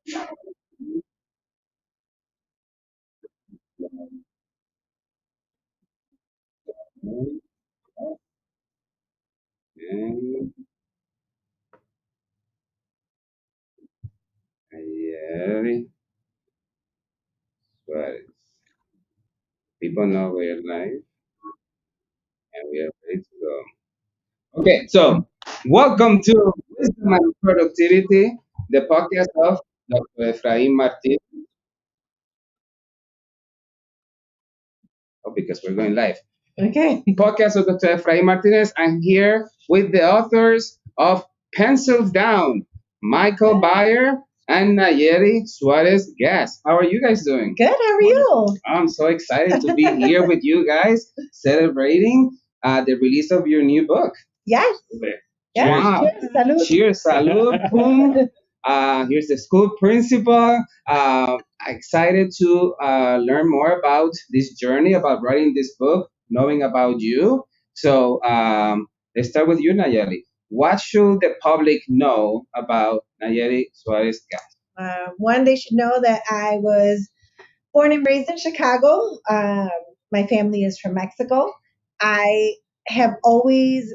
And Nallely Suárez. People know we're live and we are ready to go. Okay, so welcome to Wisdom and Productivity, the podcast of Dr. Efraín Martin. Oh, because we're going live. Okay, podcast of Dr. Efraín Martinez. I'm here with the authors of Pencils Down, Michael Beyer and Nallely Suárez Gass. How are you guys doing? Good. How are you? I'm so excited to be here with you guys celebrating the release of your new book. Yes. Yes. Wow. Cheers. Salud. Cheers, salud, boom. Here's the school principal. Excited to learn more about this journey, about writing this book, knowing about you. So let's start with you, Nallely. What should the public know about Nallely Suárez Gass? One, they should know that I was born and raised in Chicago. My family is from Mexico. I have always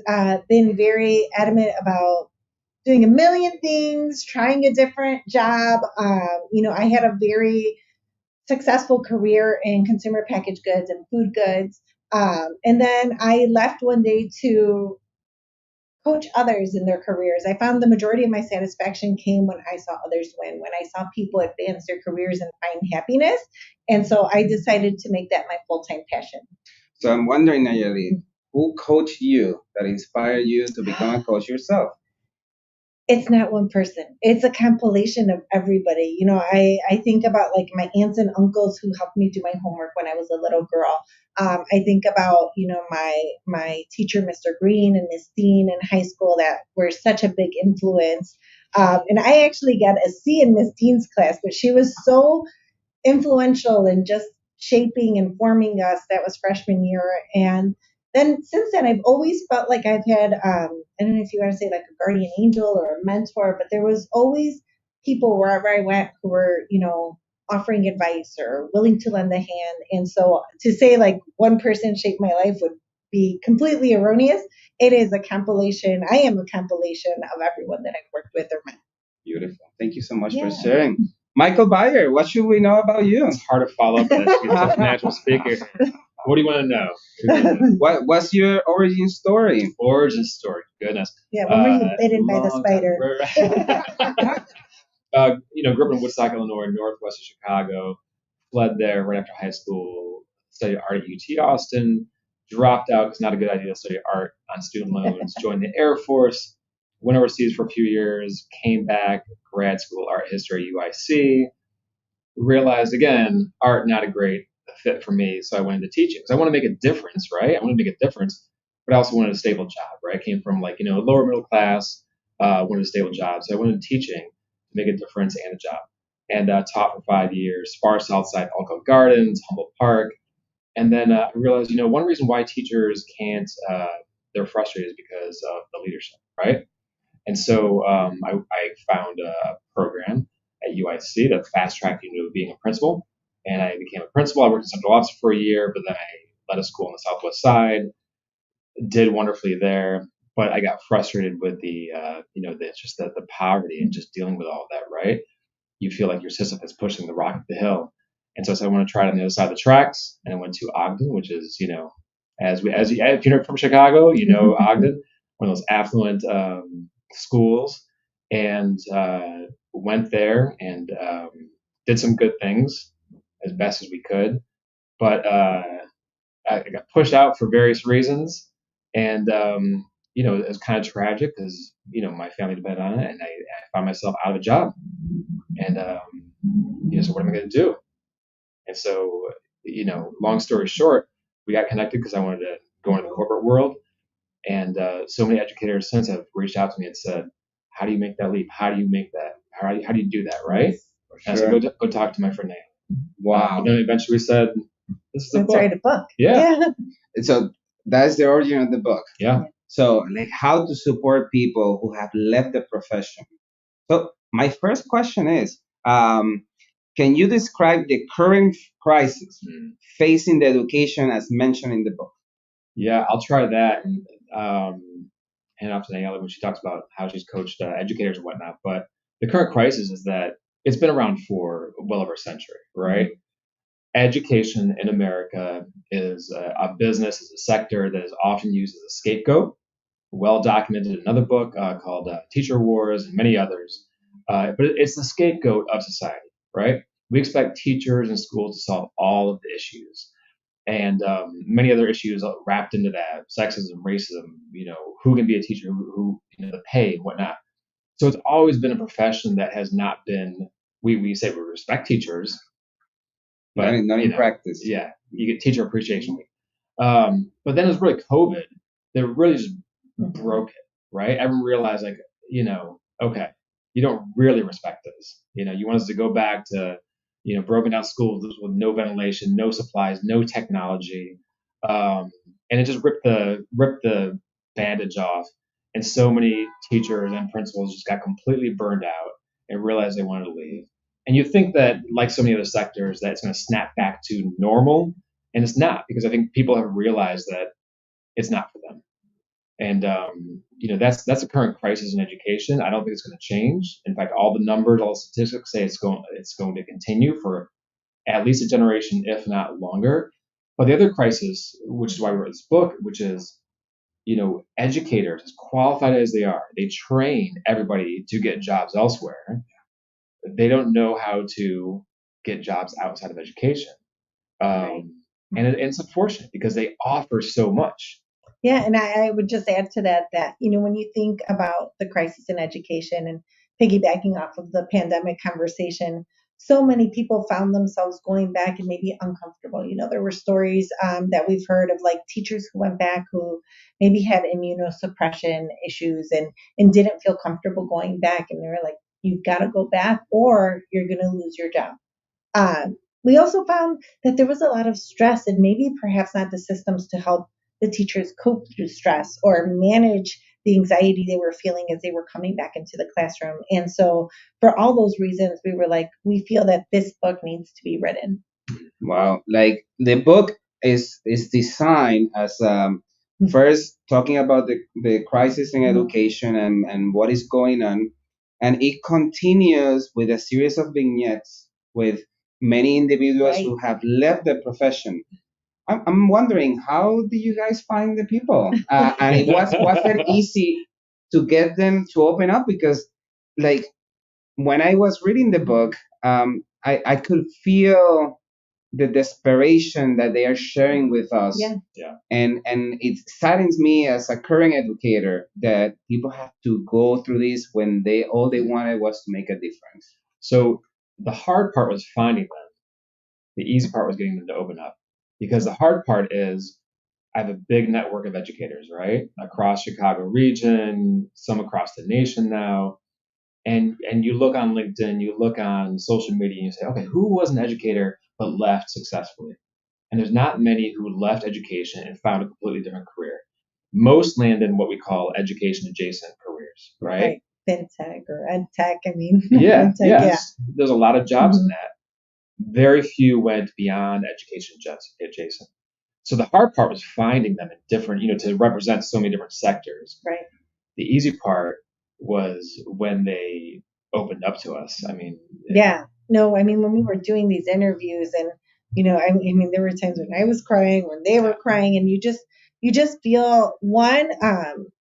been very adamant about doing a million things, trying a different job. I had a very successful career in consumer packaged goods and food goods. And then I left one day to coach others in their careers. I found the majority of my satisfaction came when I saw others win, when I saw people advance their careers and find happiness. And so I decided to make that my full time passion. So I'm wondering, Nallely, who coached you that inspired you to become a coach yourself? It's not one person. It's a compilation of everybody. I think about like my aunts and uncles who helped me do my homework when I was a little girl. I think about, my teacher, Mr. Green and Miss Dean in high school that were such a big influence. And I actually got a C in Miss Dean's class, but she was so influential in just shaping and forming us. That was freshman year. And then since then, I've always felt like I've had, I don't know if you want to say like a guardian angel or a mentor, but there was always people wherever I went who were, offering advice or willing to lend a hand. And so to say like one person shaped my life would be completely erroneous. It is a compilation. I am a compilation of everyone that I've worked with or met. Beautiful. Thank you so much for sharing. Michael Beyer, what should we know about you? It's hard to follow up with that. She's such a natural speaker. What do you want to know? What's your origin story? Origin story. Goodness. Yeah, when were you bitten by the spider? Grew up in Woodstock, Illinois, northwest of Chicago. Fled there right after high school. Studied art at UT Austin. Dropped out because not a good idea to study art on student loans. Joined the Air Force. Went overseas for a few years. Came back. Grad school, art history, UIC. Realized again, art not a great fit for me, so I went into teaching. So I want to make a difference, right? I want to make a difference, but I also wanted a stable job, right? I came from lower middle class, wanted a stable job, so I went into teaching to make a difference and a job, and taught for 5 years, far south side, Alcott Gardens, Humboldt Park, and then I realized, one reason why teachers can't, they're frustrated is because of the leadership, right? And so I found a program at UIC that fast tracked me to being a principal. And I became a principal. I worked in central office for a year, but then I led a school on the southwest side, did wonderfully there. But I got frustrated with the poverty and just dealing with all of that, right? You feel like your system is pushing the rock up the hill. And so I said, I want to try it on the other side of the tracks. And I went to Ogden, which is, if you're from Chicago, Ogden, one of those affluent schools, and went there and did some good things as best as we could. But I got pushed out for various reasons, and it was kind of tragic because my family depended on it, and I found myself out of a job, and so what am I going to do? And so long story short, we got connected because I wanted to go into the corporate world, and so many educators since have reached out to me and said, "How do you make that leap? How do you make that? How do you do that?" Right? And I said, "Go talk to my friend Nate." Wow. And then eventually we said, "This is a Let's book." write a book. Yeah. So that's the origin of the book. Yeah. So like how to support people who have left the profession. So my first question is, Um, can you describe the current crisis facing the education as mentioned in the book? Yeah, I'll try that and hand off to Nallely when she talks about how she's coached educators and whatnot. But the current crisis is that it's been around for well over a century, right? Education in America is a business, is a sector that is often used as a scapegoat, well documented in another book called Teacher Wars and many others. But it's the scapegoat of society, right? We expect teachers and schools to solve all of the issues and many other issues wrapped into that: sexism, racism, who can be a teacher, the pay and whatnot. So it's always been a profession that has not been. We say we respect teachers, but Not in practice. yeah, you get Teacher Appreciation Week. But then it was really COVID that really just broke it, right? Everyone realized, like, okay, you don't really respect us. You want us to go back to, broken down schools with no ventilation, no supplies, no technology, and it just ripped the bandage off. And so many teachers and principals just got completely burned out and realized they wanted to leave. And you think that, like so many other sectors, that it's going to snap back to normal, and it's not, because I think people have realized that it's not for them. And that's the current crisis in education. I don't think it's going to change. In fact, all the numbers, all the statistics say it's going to continue for at least a generation, if not longer. But the other crisis, which is why we wrote this book, which is, educators, as qualified as they are, they train everybody to get jobs elsewhere. They don't know how to get jobs outside of education. Right. And it's unfortunate because they offer so much. Yeah, and I would just add to that when you think about the crisis in education and piggybacking off of the pandemic conversation, so many people found themselves going back and maybe uncomfortable. There were stories that we've heard of, like, teachers who went back who maybe had immunosuppression issues and didn't feel comfortable going back, and they were like, "You've got to go back, or you're going to lose your job." We also found that there was a lot of stress, and maybe perhaps not the systems to help the teachers cope through stress or manage the anxiety they were feeling as they were coming back into the classroom. And so, for all those reasons, we were like, we feel that this book needs to be written. Wow, like the book is designed as first talking about the crisis in education and what is going on, and it continues with a series of vignettes with many individuals Right. who have left the profession. I'm wondering, how do you guys find the people? And was it easy to get them to open up? Because, like, when I was reading the book, I could feel the desperation that they are sharing with us. Yeah. Yeah. And it saddens me as a current educator that people have to go through this when all they wanted was to make a difference. So the hard part was finding them. The easy part was getting them to open up. Because the hard part is, I have a big network of educators, right? Across Chicago region, some across the nation now. And you look on LinkedIn, you look on social media, and you say, okay, who was an educator but left successfully? And there's not many who left education and found a completely different career. Most land in what we call education adjacent careers, right? FinTech or EdTech. Yeah, FinTech, yes. There's a lot of jobs in that. Very few went beyond education adjacent. So the hard part was finding them in different, to represent so many different sectors. Right. The easy part was when they opened up to us. Yeah. No, when we were doing these interviews, and there were times when I was crying, when they were crying, and you just feel one,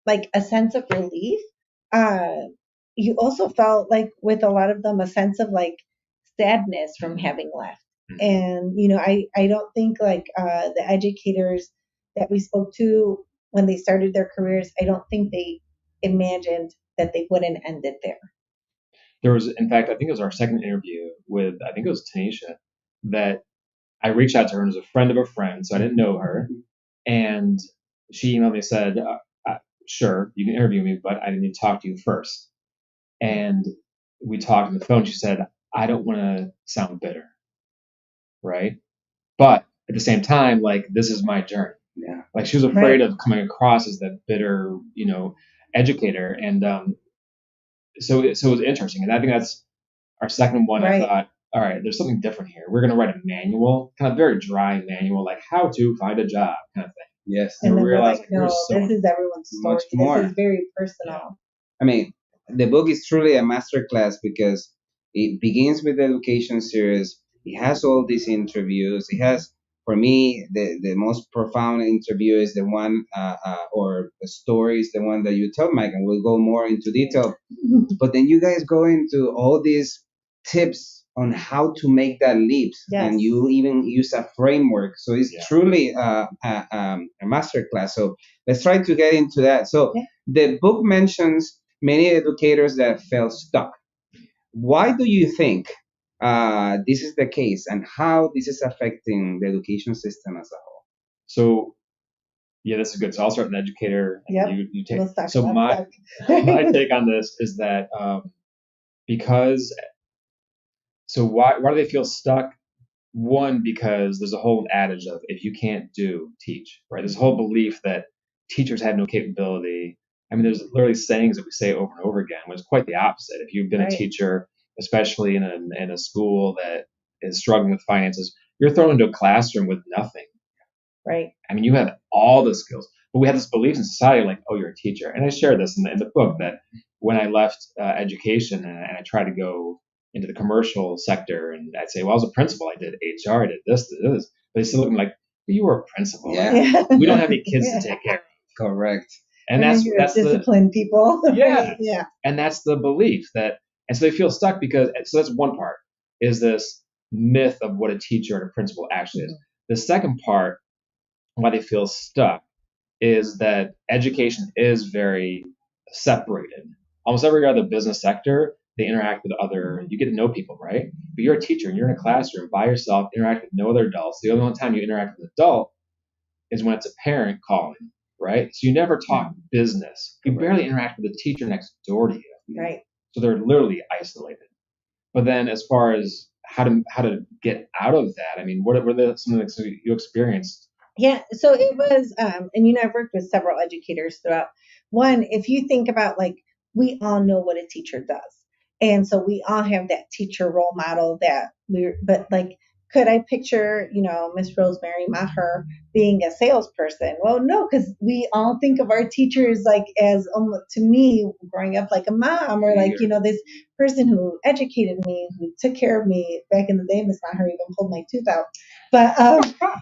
like a sense of relief. You also felt like with a lot of them a sense of, like, sadness from having left. And I don't think, like, the educators that we spoke to when they started their careers, I don't think they imagined that they wouldn't end it there. There was, in fact, I think it was our second interview with, I think it was Tanisha, that I reached out to her as a friend of a friend, so I didn't know her. And she emailed me and said, sure, you can interview me, but I need to talk to you first. And we talked on the phone. She said, I don't want to sound bitter, right? But at the same time, like, this is my journey. Yeah. Like, she was afraid of coming across as that bitter, educator. And so it was interesting. And I think Our second one, I Right. thought, all right, there's something different here. We're going to write a manual, kind of very dry manual, like how to find a job kind of thing. Yes. And And we then we're realized like, like, there's no, so this much, is everyone's story. Much more. This is very personal. I mean, the book is truly a masterclass because it begins with the education series. It has all these interviews. It has, for me, the most profound interview is the one, or the story is the one that you tell, Mike, and we'll go more into detail. But then you guys go into all these tips on how to make that leap, Yes. and you even use a framework. So it's Yeah. truly a masterclass. So let's try to get into that. So Yeah. the book mentions many educators that felt stuck. Why do you think this is the case, and how this is affecting the education system as a whole? So yeah, this is good. So I'll start an educator. And Yep. you take. We'll start So with my stuck. my take on this is that because so why do they feel stuck? One, because there's a whole adage of if you can't do, teach, right? There's a whole belief that teachers have no capability. I mean, there's literally sayings that we say over and over again, which is quite the opposite. If you've been a Right. teacher, especially in a school that is struggling with finances, you're thrown into a classroom with nothing. Right. I mean, you have all the skills, but we have this belief in society like, oh, you're a teacher. And I share this in the book that when I left education and I tried to go into the commercial sector, and I'd say, well, I was a principal. I did HR, I did this, did this. But they still look at me like, you were a principal. Yeah. Like, we don't have any kids to take care of. Correct. And We're that's the disciplined people. Yeah. Yeah. and that's the belief that, and so they feel stuck because, so that's one part, is this myth of what a teacher and a principal actually is. The second part, why they feel stuck, is that education is very separated. Almost every other business sector, they interact with other, you get to know people, right? But you're a teacher and you're in a classroom by yourself, interact with no other adults. The only time you interact with an adult is when it's a parent calling, right? So you never talk business. You barely interact with the teacher next door to you. Right. So they're literally isolated. But then as far as how to get out of that, I mean, what were some of the things you experienced? Yeah, so it was, and I've worked with several educators throughout. One, if you think about like, we all know what a teacher does. And so we all have that teacher role model but like, could I picture, Miss Rosemary Maher being a salesperson? Well, no, because we all think of our teachers like as, to me, growing up like a mom or like, this person who educated me, who took care of me back in the day. Miss Maher even pulled my tooth out. But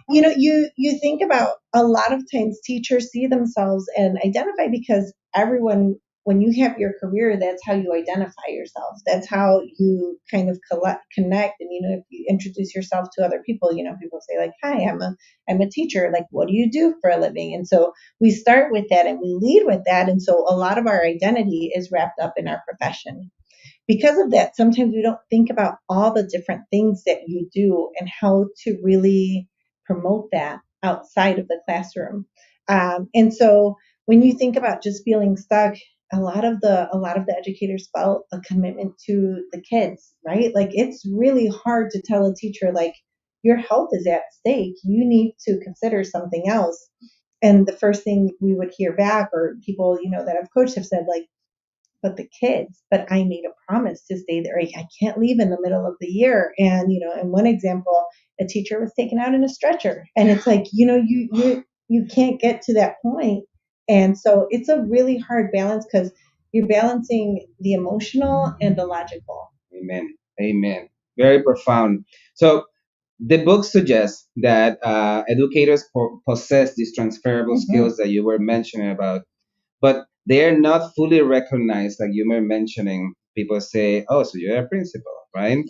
you think about a lot of times teachers see themselves and identify because everyone, when you have your career, that's how you identify yourself. That's how you kind of connect. And if you introduce yourself to other people, people say like, "Hi, I'm a teacher. Like, what do you do for a living?" And so we start with that and we lead with that. And so a lot of our identity is wrapped up in our profession. Because of that, sometimes we don't think about all the different things that you do and how to really promote that outside of the classroom. And so when you think about just feeling stuck, a lot of the educators felt a commitment to the kids, right? Like it's really hard to tell a teacher like your health is at stake. You need to consider something else. And the first thing we would hear back, or people that I've coached have said like, but the kids, but I made a promise to stay there. I can't leave in the middle of the year. And, in one example, a teacher was taken out in a stretcher, and it's like, you can't get to that point. And so it's a really hard balance because you're balancing the emotional and the logical. Amen. Amen. Very profound. So the book suggests that educators possess these transferable skills that you were mentioning about, but they're not fully recognized, like you were mentioning. People say, "Oh, so you're a principal, right?"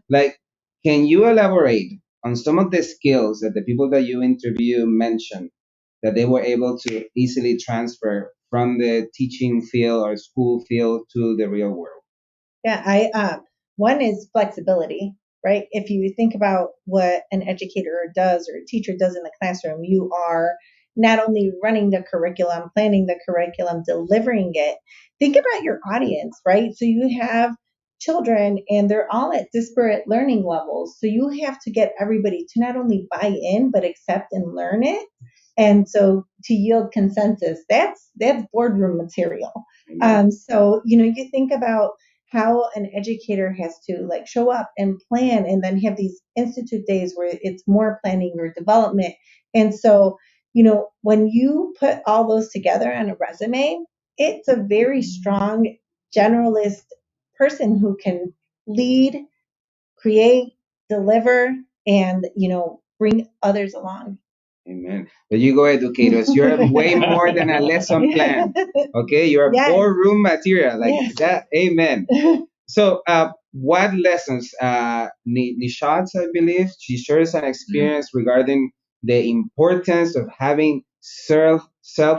Like, can you elaborate on some of the skills that the people that you interview mentioned that they were able to easily transfer from the teaching field or school field to the real world? Yeah, one is flexibility, right? If you think about what an educator does or a teacher does in the classroom, you are not only running the curriculum, planning the curriculum, delivering it. Think about your audience, right? So you have children and they're all at disparate learning levels. So you have to get everybody to not only buy in, but accept and learn it. And so to yield consensus, that's boardroom material. So, you think about how an educator has to like show up and plan and then have these institute days where it's more planning or development. And so, when you put all those together on a resume, it's a very strong generalist person who can lead, create, deliver, and, bring others along. Amen. There you go, educators. You're way more than a lesson plan. Okay, you're Yes. boardroom material like Yes. that. Amen. So, what lessons, Nishat, I believe, she shares an experience regarding the importance of having self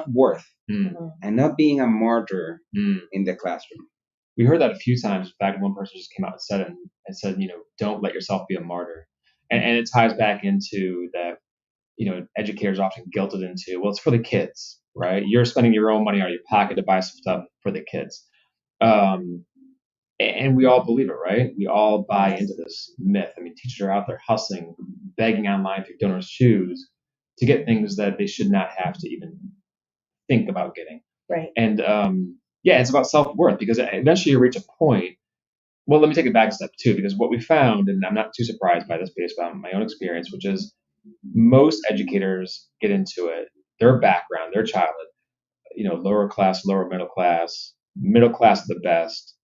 worth and not being a martyr in the classroom. We heard that a few times. In fact, one person just came out and said, don't let yourself be a martyr. And it ties back into that, educators are often guilted into, well, it's for the kids, right? You're spending your own money out of your pocket to buy some stuff for the kids. And we all believe it, right? We all buy into this myth. I mean, teachers are out there hustling, begging online for donors' shoes to get things that they should not have to even think about getting. Right. And it's about self-worth, because eventually you reach a point. Well, let me take it back a step too, because what we found, and I'm not too surprised by this based on my own experience, which is most educators get into it, their background, their childhood, lower class, lower middle class the best,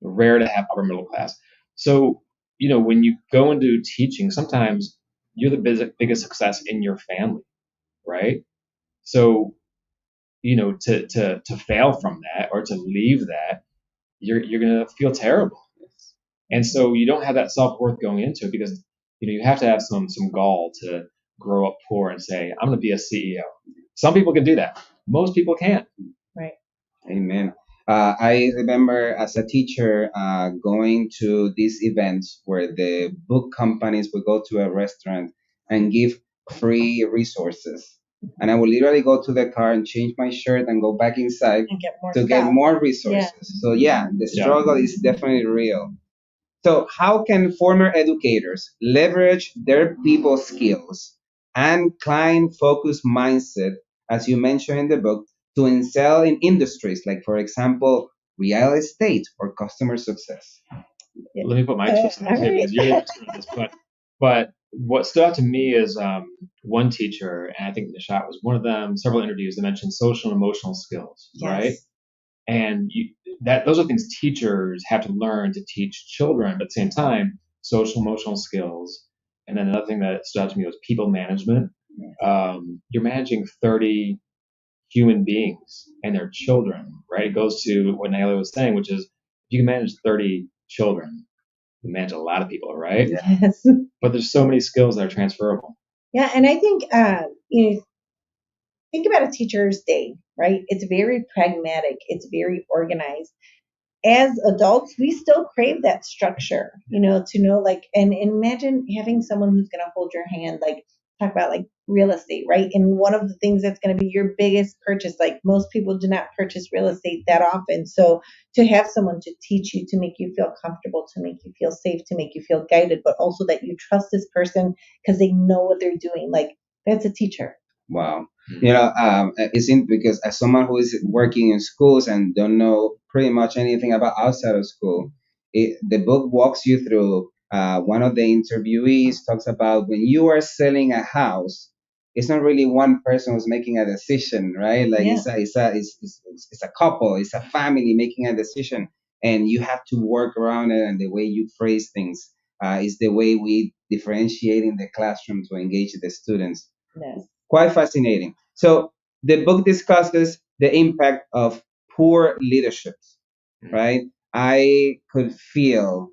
rare to have upper middle class. So, when you go into teaching, sometimes you're the biggest success in your family, right? So, to fail from that or to leave that, you're gonna feel terrible. And so you don't have that self-worth going into it, because you have to have some gall to grow up poor and say, I'm going to be a CEO. Some people can do that. Most people can't. Right. Amen. I remember as a teacher going to these events where the book companies would go to a restaurant and give free resources. And I would literally go to the car and change my shirt and go back inside And get more to stuff. get more resources. Yeah. So, yeah, the struggle is definitely real. So, how can former educators leverage their people skills and client focused mindset, as you mentioned in the book, to excel in industries like, for example, real estate or customer success? Let me put my twist on it too, because you're the expert at this. But what stood out to me is one teacher, and I think Nishat was one of them, several interviews, they mentioned social and emotional skills, right? And those are things teachers have to learn to teach children, but at the same time, social emotional skills. And then another thing that stood out to me was people management. You're managing 30 human beings and their children, right? It goes to what Nallely was saying, which is if you can manage 30 children, you manage a lot of people, right? Yes. But there's so many skills that are transferable. Yeah, and I think think about a teacher's day, right? It's very pragmatic. It's very organized. As adults, we still crave that structure, to know like, and imagine having someone who's going to hold your hand, like talk about like real estate, right? And one of the things that's going to be your biggest purchase, like most people do not purchase real estate that often. So to have someone to teach you, to make you feel comfortable, to make you feel safe, to make you feel guided, but also that you trust this person because they know what they're doing, like that's a teacher. Wow. It's in because as someone who is working in schools and don't know pretty much anything about outside of school, the book walks you through. One of the interviewees talks about when you are selling a house, it's not really one person who's making a decision, right? Like it's a couple, it's a family making a decision, and you have to work around it. And the way you phrase things is the way we differentiate in the classroom to engage the students. Yes. Quite fascinating. So the book discusses the impact of poor leadership, right? I could feel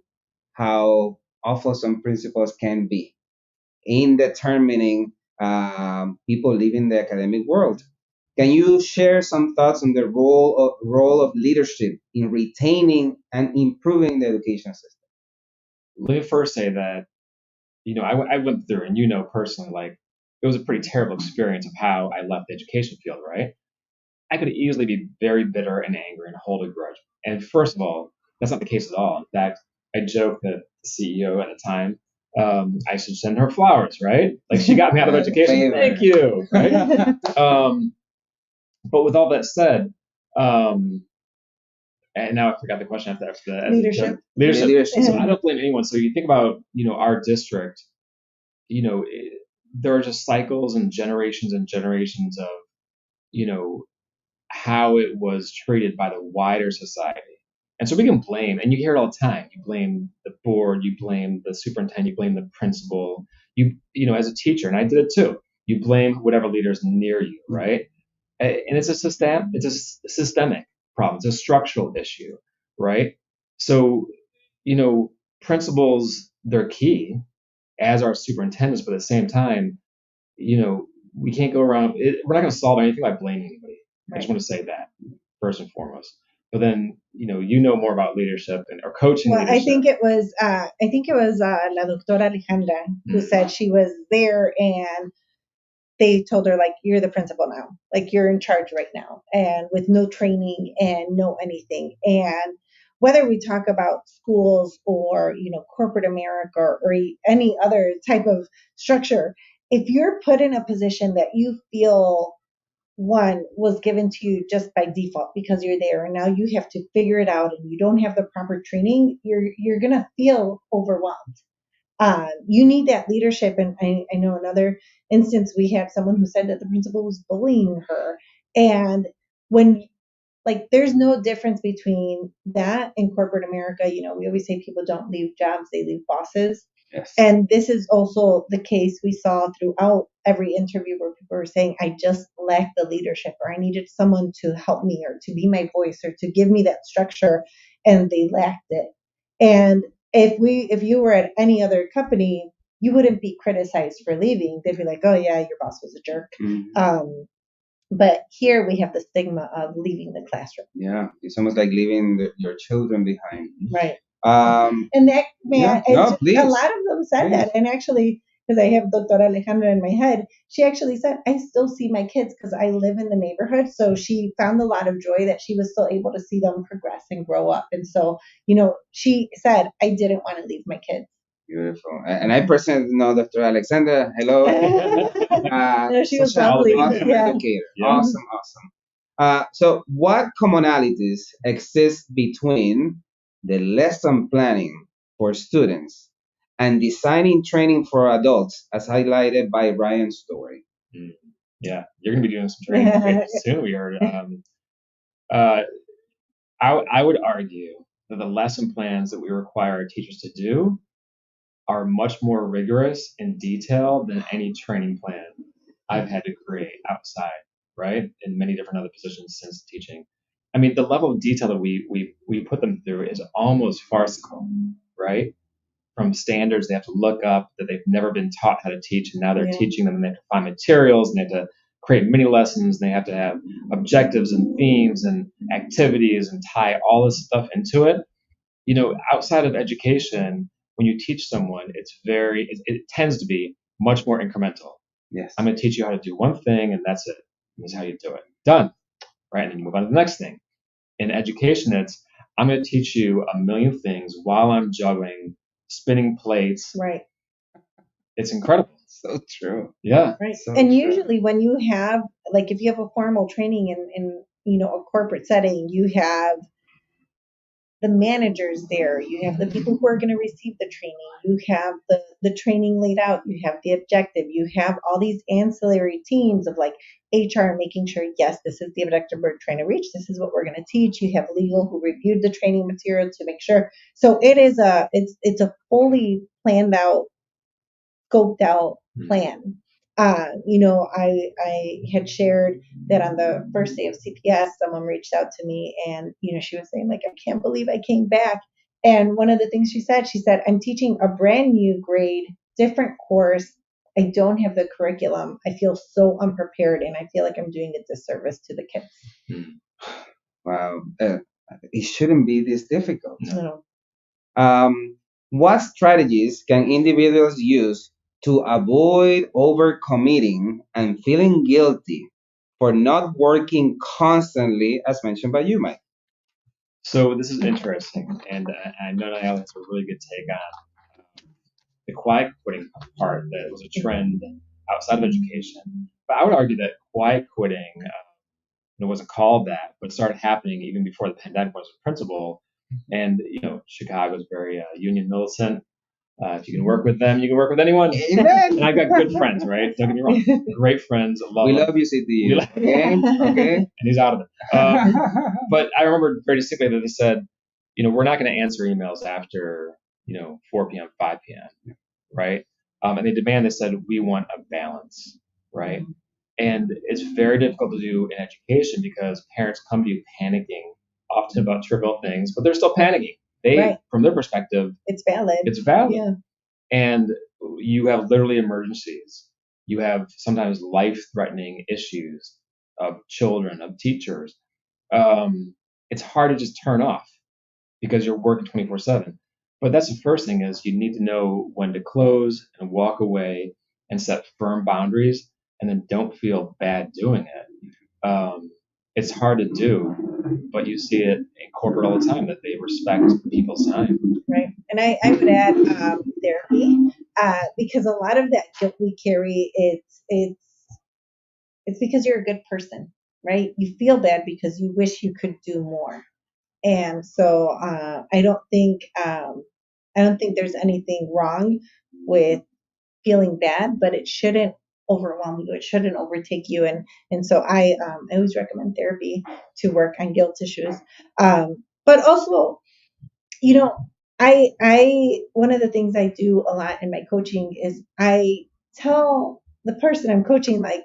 how awful some principles can be in determining people leaving the academic world. Can you share some thoughts on the role of leadership in retaining and improving the education system? Let me first say that I went through, and personally, like it was a pretty terrible experience of how I left the education field, right? I could easily be very bitter and angry and hold a grudge. And first of all, that's not the case at all. In fact, I joked that the CEO at the time, I should send her flowers, right? Like she got me out of education. Thank you, right? But with all that said, and now I forgot the question after that. Leadership. Leadership. So I don't blame anyone. So you think about, our district, there are just cycles and generations of, you know, how it was treated by the wider society. And so we can blame, and you hear it all the time. You blame the board, you blame the superintendent, you blame the principal. As a teacher, and I did it too. You blame whatever leader's near you, right? And it's a systemic problem. It's a structural issue, right? So, principals, they're key, as are superintendents, but at the same time, we can't go around. We're not going to solve anything by blaming anybody. I just want to say that first and foremost. But then, more about leadership or coaching Well, leadership. I think it was La Doctora Alejandra who said she was there and they told her, like, you're the principal now, like you're in charge right now, and with no training and no anything. And whether we talk about schools or corporate America or any other type of structure, if you're put in a position that you feel one was given to you just by default because you're there and now you have to figure it out and you don't have the proper training, you're gonna feel overwhelmed. You need that leadership. And I know another instance, we had someone who said that the principal was bullying her. And when, like, there's no difference between that and corporate America. We always say people don't leave jobs, they leave bosses. Yes. And this is also the case we saw throughout every interview where people were saying, I just lacked the leadership, or I needed someone to help me or to be my voice or to give me that structure, and they lacked it. And if you were at any other company, you wouldn't be criticized for leaving. They'd be like, oh yeah, your boss was a jerk. But here we have the stigma of leaving the classroom. Yeah, it's almost like leaving your children behind. Right. Um, And that, man, yeah, no, a lot of them said that. And actually, because I have Doctora Alejandra in my head, she actually said, I still see my kids because I live in the neighborhood. So she found a lot of joy that she was still able to see them progress and grow up. And so, she said, I didn't want to leave my kids. Beautiful. And I personally know Dr. Alexandra. Hello. No, she was Such an lovely. awesome Yeah. educator. Yeah. Awesome. So what commonalities exist between the lesson planning for students and designing training for adults, as highlighted by Ryan's story? Yeah, you're going to be doing some training soon, we heard. I would argue that the lesson plans that we require our teachers to do are much more rigorous and detailed than any training plan I've had to create outside, right? In many different other positions since teaching. I mean, the level of detail that we put them through is almost farcical, right? From standards they have to look up that they've never been taught how to teach, and now they're teaching them, and they have to find materials, and they have to create mini lessons, and they have to have objectives and themes and activities and tie all this stuff into it. Outside of education, when you teach someone, it tends to be much more incremental. Yes. I'm going to teach you how to do one thing, and that's it. This is how you do it. Done. Right? And then you move on to the next thing. In education, it's I'm going to teach you a million things while I'm juggling, spinning plates. Right. It's incredible. So true. Yeah. Right. So and true. Usually when you have, like, if you have a formal training in a corporate setting, you have the managers there, you have the people who are going to receive the training, you have the training laid out, you have the objective, you have all these ancillary teams of, like, HR making sure, yes, this is the objective we're trying to reach, this is what we're going to teach. You have legal who reviewed the training material to make sure. So it's a fully planned out, scoped out plan. I had shared that on the first day of CPS, someone reached out to me, and she was saying, like, I can't believe I came back. And one of the things she said, I'm teaching a brand new grade, different course. I don't have the curriculum. I feel so unprepared, and I feel like I'm doing a disservice to the kids. Wow. It shouldn't be this difficult. No. What strategies can individuals use to avoid overcommitting and feeling guilty for not working constantly, as mentioned by you, Mike? So this is interesting, and I know Nallely has a really good take on the quiet quitting part that was a trend outside of education. But I would argue that quiet quitting and it wasn't called that, but it started happening even before the pandemic when I was a principal. And, Chicago's very union militant. If you can work with them, you can work with anyone. Amen. And I've got good friends, right? Don't get me wrong. Great friends. We Love love you, CTU. them. Okay. And he's out of it. But I remember very distinctly that they said, we're not going to answer emails after, 4 p.m., 5 p.m., right? And they said, we want a balance, right? And it's very difficult to do in education because parents come to you panicking, often about trivial things, but they're still panicking. Right. From their perspective, It's valid. it's valid. Yeah. And you have literally emergencies. You have sometimes life-threatening issues of children, of teachers. It's hard to just turn off because you're working 24/7. But that's the first thing is you need to know when to close and walk away and set firm boundaries, and then don't feel bad doing it. It's hard to do, but you see it in corporate all the time that they respect people's time. Right. And I would add therapy, because a lot of that guilt we carry, it's because you're a good person, right? You feel bad because you wish you could do more. And so I don't think there's anything wrong with feeling bad, but it shouldn't overwhelm you. It shouldn't overtake you. And so I always recommend therapy to work on guilt issues. But also, you know, I one of the things I do a lot in my coaching is I tell the person I'm coaching, like,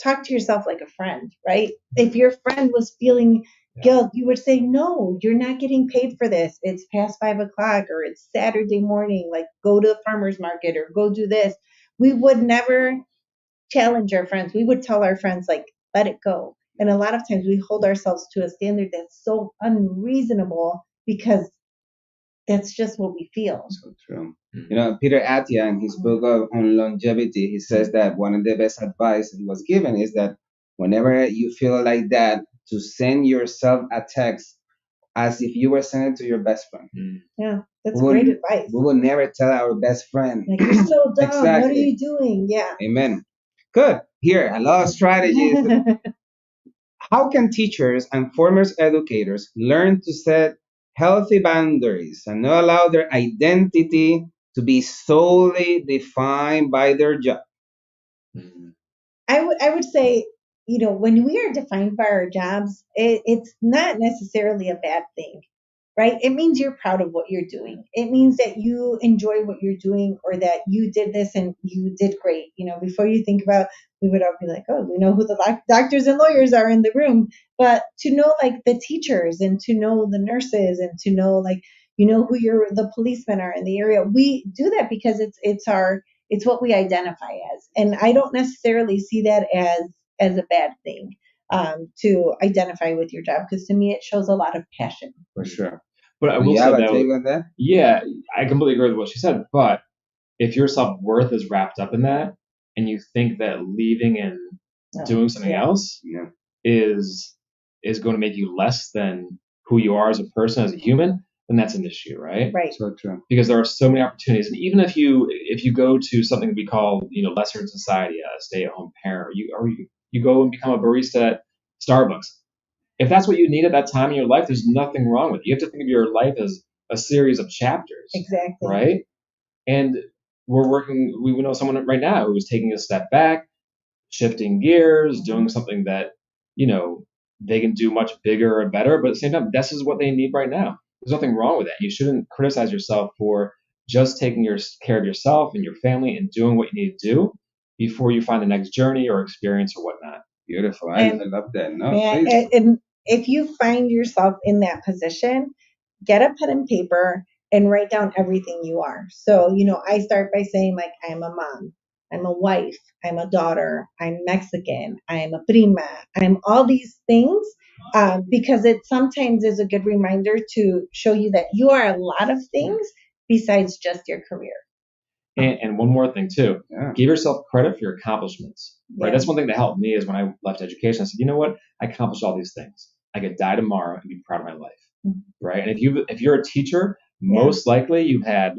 talk to yourself like a friend, right? If your friend was feeling guilt, you would say, no, you're not getting paid for this. It's past 5 o'clock, or it's Saturday morning. Like, go to the farmer's market or go do this. We would never challenge our friends. We would tell our friends, like, let it go. And a lot of times we hold ourselves to a standard that's so unreasonable because that's just what we feel. So true. Peter Attia, in his book on longevity, he says that one of the best advice he was given is that whenever you feel like that, to send yourself a text as if you were sending it to your best friend. Yeah, that's great advice. We will never tell our best friend. Like, you're so dumb. Exactly. What are you doing? Yeah. Amen. Good. Here, a lot of strategies. How can teachers and former educators learn to set healthy boundaries and not allow their identity to be solely defined by their job? I would say, when we are defined by our jobs, it's not necessarily a bad thing, right? It means you're proud of what you're doing. It means that you enjoy what you're doing, or that you did this and you did great. Before you think about, we would all be like, oh, we know who the doctors and lawyers are in the room. But to know, like, the teachers, and to know the nurses, and to know, like, who the policemen are in the area. We do that because it's what we identify as. And I don't necessarily see that as a bad thing, to identify with your job, because to me it shows a lot of passion. For sure. But I Do will you say have a that, take on that? yeah, I completely agree with what she said. But if your self-worth is wrapped up in that, and you think that leaving and doing something else is going to make you less than who you are as a person, as a human, then that's an issue, right? Right. So true. Because there are so many opportunities, and even if you go to something we call lesser in society, a stay-at-home parent, or you go and become a barista at Starbucks. If that's what you need at that time in your life, there's nothing wrong with it. You have to think of your life as a series of chapters. Exactly. Right? And we know someone right now who's taking a step back, shifting gears, doing something that, they can do much bigger or better, but at the same time, this is what they need right now. There's nothing wrong with that. You shouldn't criticize yourself for just taking care of yourself and your family and doing what you need to do before you find the next journey or experience or whatnot. Beautiful. I love that. No, please. And if you find yourself in that position, get a pen and paper and write down everything you are. So, I start by saying, like, I'm a mom, I'm a wife, I'm a daughter, I'm Mexican, I'm a prima, I'm all these things, because it sometimes is a good reminder to show you that you are a lot of things besides just your career. And one more thing too, give yourself credit for your accomplishments. Right, that's one thing that helped me is when I left education. I said, you know what, I accomplished all these things. I could die tomorrow and be proud of my life. Right, and if you're a teacher, most likely you've had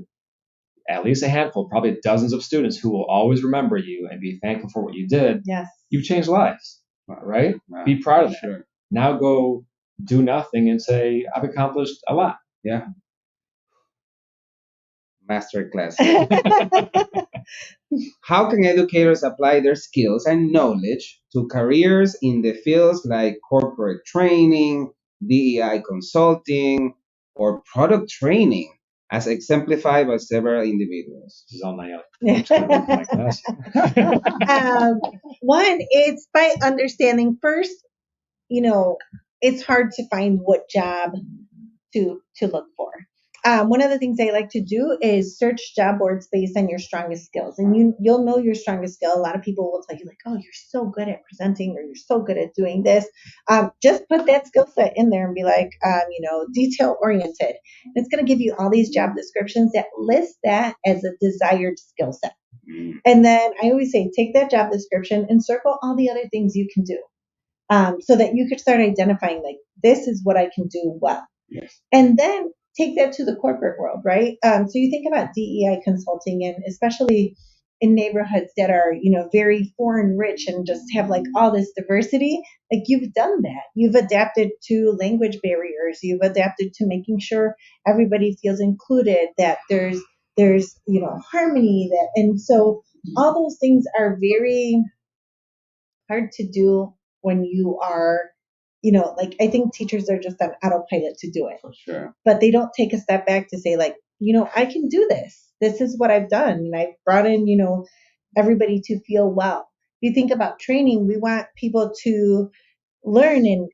at least a handful, probably dozens of students who will always remember you and be thankful for what you did. Yes, you've changed lives. Right, be proud of that. Sure. Now go do nothing and say, I've accomplished a lot. Yeah, masterclass. How can educators apply their skills and knowledge to careers in the fields like corporate training, DEI consulting, or product training, as exemplified by several individuals? This is all my class. One, it's by understanding first, you know, it's hard to find what job to look for. One of the things I like to do is search job boards based on your strongest skills, and you'll know your strongest skill. A lot of people will tell you like, "Oh, you're so good at presenting, or you're so good at doing this." Just put that skill set in there and be like, detail oriented. It's going to give you all these job descriptions that list that as a desired skill set. And then I always say, take that job description and circle all the other things you can do, so that you could start identifying like this is what I can do well. Yes. And then take that to the corporate world, right? So you think about DEI consulting, and especially in neighborhoods that are, very foreign rich and just have like all this diversity, like you've done that. You've adapted to language barriers. You've adapted to making sure everybody feels included, that there's harmony, that, and so all those things are very hard to do when you are, like I think teachers are just on autopilot to do it. For sure. But they don't take a step back to say like, I can do this. This is what I've done. And I've brought in, everybody to feel well. If you think about training, we want people to learn, and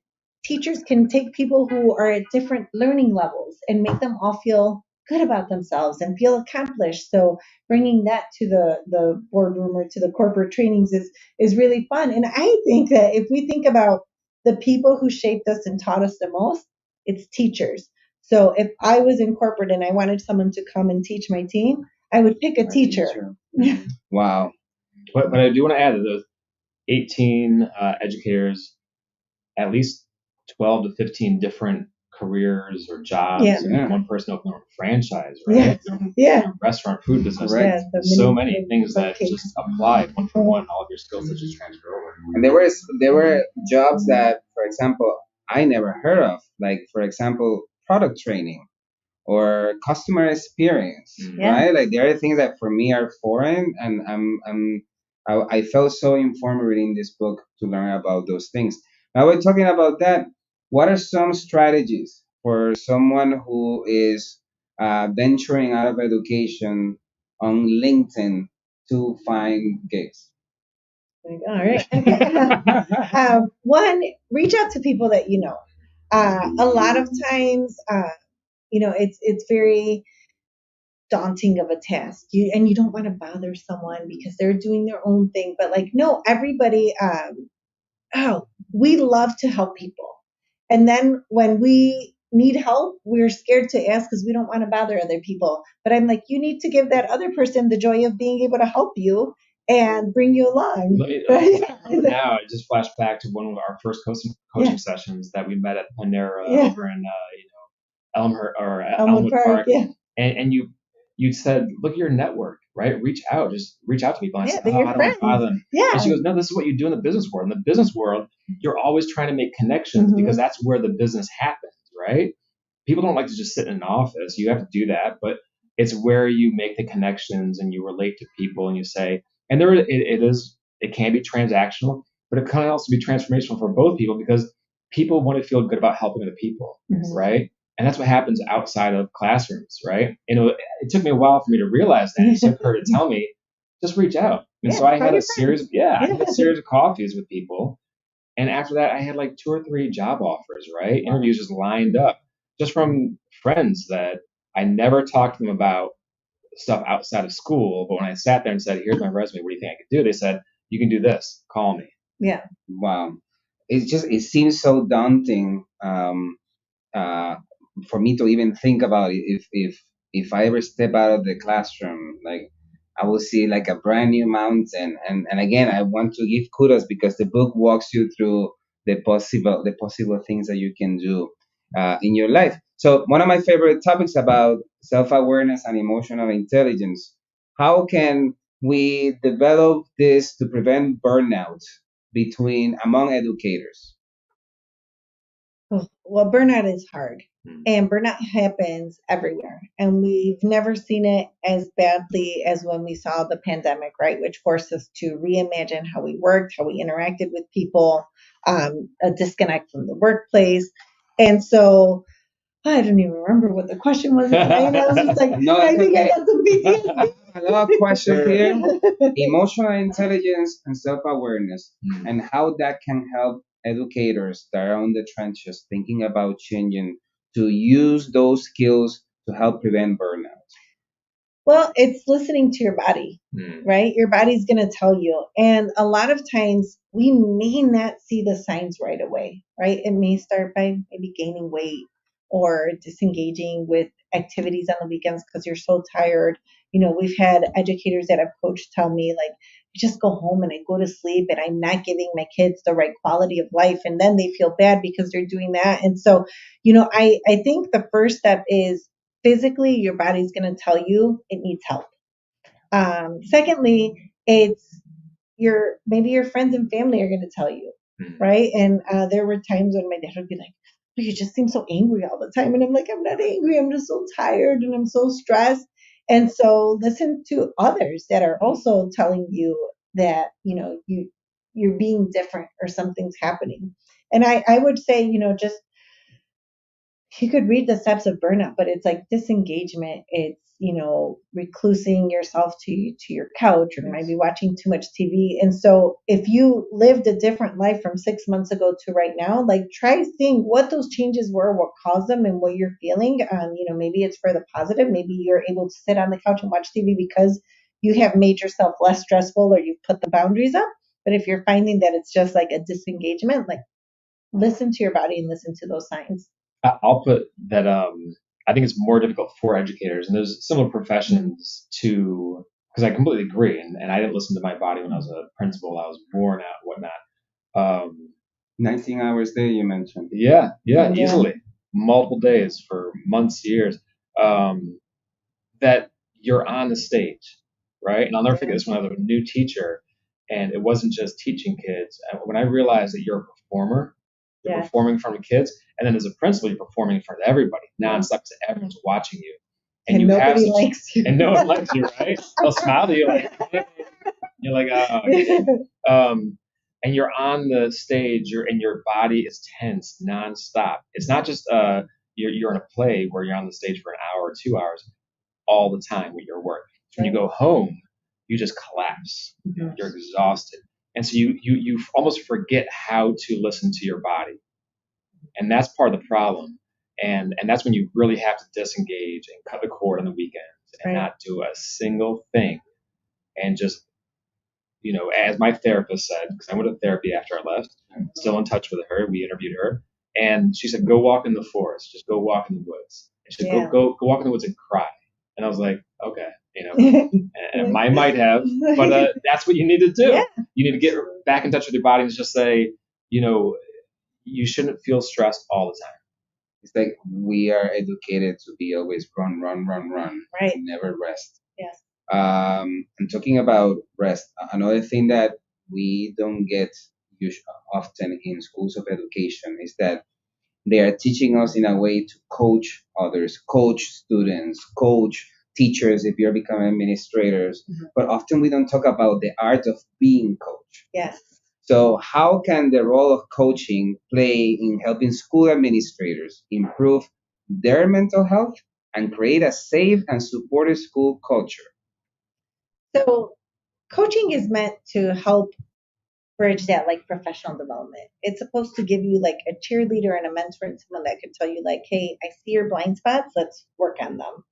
teachers can take people who are at different learning levels and make them all feel good about themselves and feel accomplished. So bringing that to the boardroom or to the corporate trainings is really fun. And I think that if we think about the people who shaped us and taught us the most, it's teachers. So if I was in corporate and I wanted someone to come and teach my team, I would pick a teacher. Wow. But I do want to add that those 18 educators, at least 12 to 15 different careers or jobs. Yeah. And one person opened their own franchise, right? Yeah. Restaurant, food business. Correct. Yeah, So many things that just apply one for one. All of your skills that just transfer over. And there were jobs that, for example, I never heard of, like for example, product training or customer experience, Yeah. right? Like there are things that for me are foreign, and I felt so informed reading this book to learn about those things. Now we're talking about that. What are some strategies for someone who is venturing out of education on LinkedIn to find gigs? All right. One, reach out to people that you know. A lot of times, it's very daunting of a task. And you don't want to bother someone because they're doing their own thing. But like, no, everybody. We love to help people, and then when we need help, we're scared to ask because we don't want to bother other people. But I'm like, you need to give that other person the joy of being able to help you and bring you along. Right? Now, I just flashed back to one of our first coaching sessions that we met at Panera over in Elmwood Park. Yeah. And you said, look at your network, right? Reach out, just reach out to people. And I said, they're I your don't want to bother friends. them. Yeah. And she goes, no, this is what you do in the business world. In the business world, you're always trying to make connections because that's where the business happens, right? People don't like to just sit in an office. You have to do that, but it's where you make the connections and you relate to people and you say, and it can be transactional, but it can also be transformational for both people because people want to feel good about helping other people, right? And that's what happens outside of classrooms, right? And it took me a while for me to realize that. It took her to tell me, just reach out. And so I had a series, I had a series of coffees with people. And after that, I had like 2 or 3 job offers, right? Interviews just lined up just from friends that I never talked to them about stuff outside of school. But when I sat there and said, here's my resume, what do you think I could do? They said, you can do this, call me. Yeah. Wow. It seems so daunting uh, for me to even think about it. If I ever step out of the classroom, like I will see like a brand new mountain. And again, I want to give kudos because the book walks you through the possible things that you can do in your life. So one of my favorite topics about self-awareness and emotional intelligence. How can we develop this to prevent burnout among educators? well, burnout is hard, and burnout happens everywhere. And we've never seen it as badly as when we saw the pandemic, right? Which forced us to reimagine how we worked, how we interacted with people, a disconnect from the workplace. And so I don't even remember what the question was. And I was just like, No, I that's think I okay. got some PTSD. A lot of questions here. Emotional intelligence and self-awareness, and how that can help educators that are on the trenches thinking about changing to use those skills to help prevent burnout. Well, it's listening to your body, right? Your body's going to tell you. And a lot of times we may not see the signs right away, right? It may start by maybe gaining weight or disengaging with activities on the weekends because you're so tired. You know, we've had educators that I've coached tell me, like, I just go home and I go to sleep and I'm not giving my kids the right quality of life. And then they feel bad because they're doing that. And so, I think the first step is physically your body's going to tell you it needs help. Secondly, it's maybe your friends and family are going to tell you, right? And there were times when my dad would be like, "Oh, you just seem so angry all the time," and I'm like, "I'm not angry. I'm just so tired and I'm so stressed." And so listen to others that are also telling you that you're being different or something's happening. And I would say just you could read the steps of burnout, but it's like disengagement. It's, reclusing yourself to your couch or maybe watching too much TV. And so if you lived a different life from 6 months ago to right now, like try seeing what those changes were, what caused them and what you're feeling. Maybe it's for the positive. Maybe you're able to sit on the couch and watch TV because you have made yourself less stressful or you've put the boundaries up. But if you're finding that it's just like a disengagement, like listen to your body and listen to those signs. I'll put that I think it's more difficult for educators, and there's similar professions to, because I completely agree, and I didn't listen to my body when I was a principal. I was worn out, whatnot. 19 hours a day, you mentioned. Yeah, easily. Multiple days for months, years. That you're on the stage, right? And I'll never forget this when I was a new teacher, and it wasn't just teaching kids. When I realized that you're a performer, you're performing in front of kids, and then as a principal, you're performing in front of everybody, nonstop, so everyone's watching you. And you nobody likes you. And no one likes you, right? They'll smile to you like, you're like, and you're on the stage, and your body is tense nonstop. It's not just you're in a play where you're on the stage for an hour or 2 hours all the time with your work. When you go home, you just collapse. You're exhausted, and so you almost forget how to listen to your body, and that's part of the problem. And that's when you really have to disengage and cut the cord on the weekends and not do a single thing, and just as my therapist said, because I went to therapy after I left, still in touch with her. We interviewed her, and she said, "Go walk in the forest. Just go walk in the woods." And she said, "Go walk in the woods and cry." And I was like, "Okay, and I might have, but that's what you need to do. You need to get back in touch with your body and just say, you shouldn't feel stressed all the time." It's like we are educated to be always run, run, run, run, right? Never rest. Yes. And talking about rest, another thing that we don't get often in schools of education is that they are teaching us in a way to coach others, coach students, coach teachers if you're becoming administrators. But often we don't talk about the art of being coach. Yes. So how can the role of coaching play in helping school administrators improve their mental health and create a safe and supportive school culture? So coaching is meant to help bridge that like professional development. It's supposed to give you like a cheerleader and a mentor and someone that could tell you like, hey, I see your blind spots, let's work on them.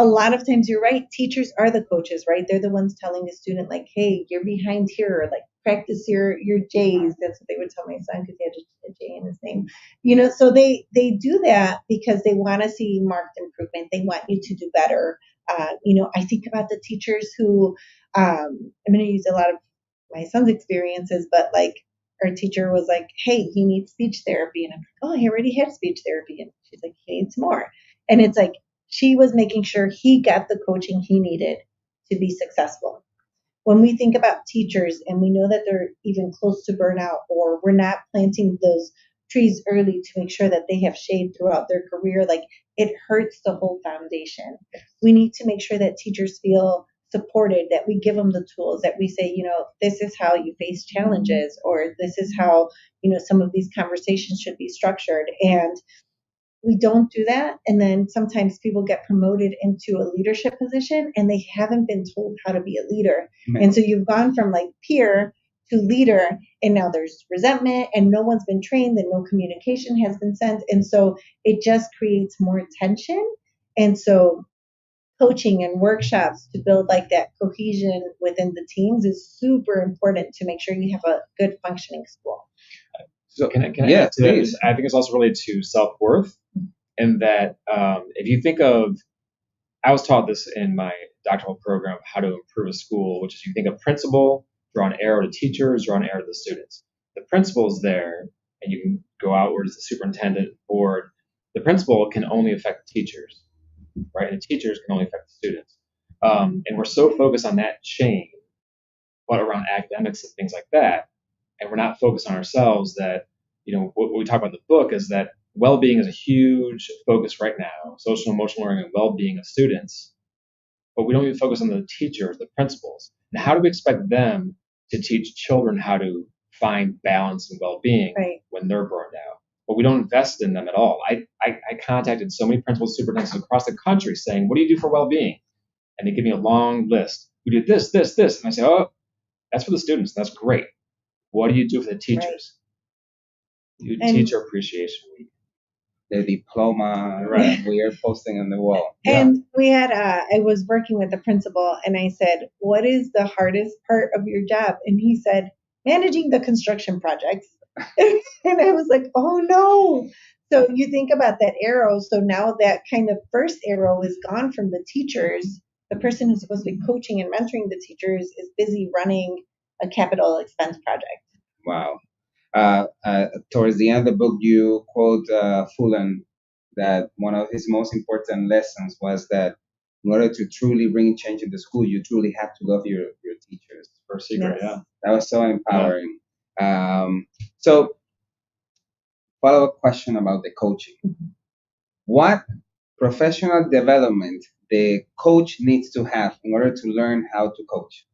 A lot of times you're right, teachers are the coaches, right? They're the ones telling the student like, hey, you're behind here, or like practice your J's. That's what they would tell my son because he had a J in his name. So they do that because they want to see marked improvement. They want you to do better. I think about the teachers who I'm going to use a lot of my son's experiences, but like our teacher was like, hey, he needs speech therapy. And I'm like, oh, he already had speech therapy. And she's like, he needs more. And it's like, she was making sure he got the coaching he needed to be successful. When we think about teachers and we know that they're even close to burnout or we're not planting those trees early to make sure that they have shade throughout their career, like it hurts the whole foundation. We need to make sure that teachers feel supported, that we give them the tools, that we say, this is how you face challenges, or this is how, some of these conversations should be structured. And we don't do that. And then sometimes people get promoted into a leadership position and they haven't been told how to be a leader. And so you've gone from like peer to leader, and now there's resentment and no one's been trained and no communication has been sent. And so it just creates more tension. And so coaching and workshops to build like that cohesion within the teams is super important to make sure you have a good functioning school. So can I add to that? I think it's also related to self-worth, and that if you think of, I was taught this in my doctoral program, how to improve a school, which is you think of principal, draw an arrow to teachers, draw an arrow to the students. The principal is there, and you can go outward as the superintendent, board. The principal can only affect the teachers, right? And the teachers can only affect the students. And we're so focused on that chain, but around academics and things like that, and we're not focused on ourselves, that, what we talk about in the book is that well-being is a huge focus right now, social and emotional learning and well-being of students, but we don't even focus on the teachers, the principals. And how do we expect them to teach children how to find balance and well-being when they're burned out? But we don't invest in them at all. I contacted so many principals, superintendents across the country saying, what do you do for well-being? And they give me a long list. We do this, this, this. And I say, oh, that's for the students. That's great. What do you do for the teachers? You teacher appreciation week. The diploma we are posting on the wall. And we had, I was working with the principal and I said, what is the hardest part of your job? And he said, managing the construction projects. And I was like, oh no. So you think about that arrow. So now that kind of first arrow is gone from the teachers. The person who's supposed to be coaching and mentoring the teachers is busy running a capital expense project. Wow. Towards the end of the book, you quote Fulham, that one of his most important lessons was that in order to truly bring change in the school, you truly have to love your teachers. First secret, Yes. That was so empowering. So, follow-up question about the coaching. What professional development the coach needs to have in order to learn how to coach?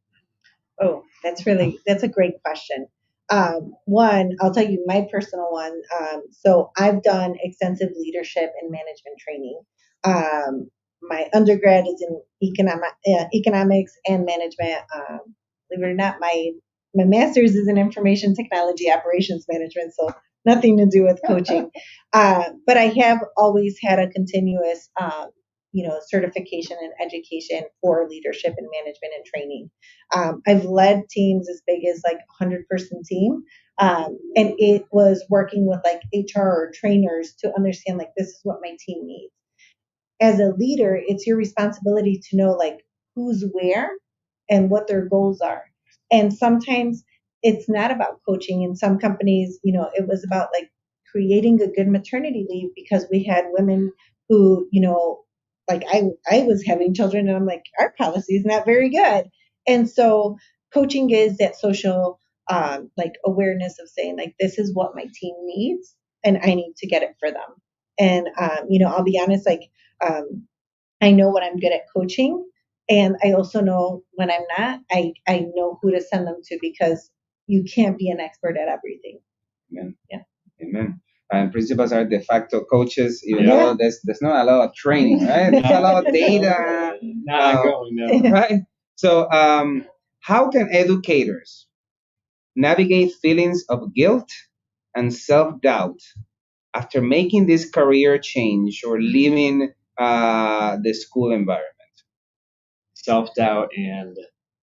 Oh, that's a great question. One, I'll tell you my personal one. So I've done extensive leadership and management training. My undergrad is in economics and management. Believe it or not, my master's is in information technology operations management, so nothing to do with coaching. But I have always had a continuous, certification and education for leadership and management and training. I've led teams as big as like 100-person team. And it was working with like HR or trainers to understand like, this is what my team needs. As a leader, it's your responsibility to know like who's where and what their goals are. And sometimes it's not about coaching. In some companies, it was about like creating a good maternity leave, because we had women who, like I was having children and I'm like, our policy is not very good. And so coaching is that social like awareness of saying like, this is what my team needs and I need to get it for them. And, I'll be honest, like, I know when I'm good at coaching, and I also know when I'm not. I know who to send them to, because you can't be an expert at everything. Amen. Yeah. Amen. And principals are de facto coaches, even though there's not a lot of training, right? There's a lot of data. Right? So how can educators navigate feelings of guilt and self-doubt after making this career change or leaving the school environment? Self-doubt and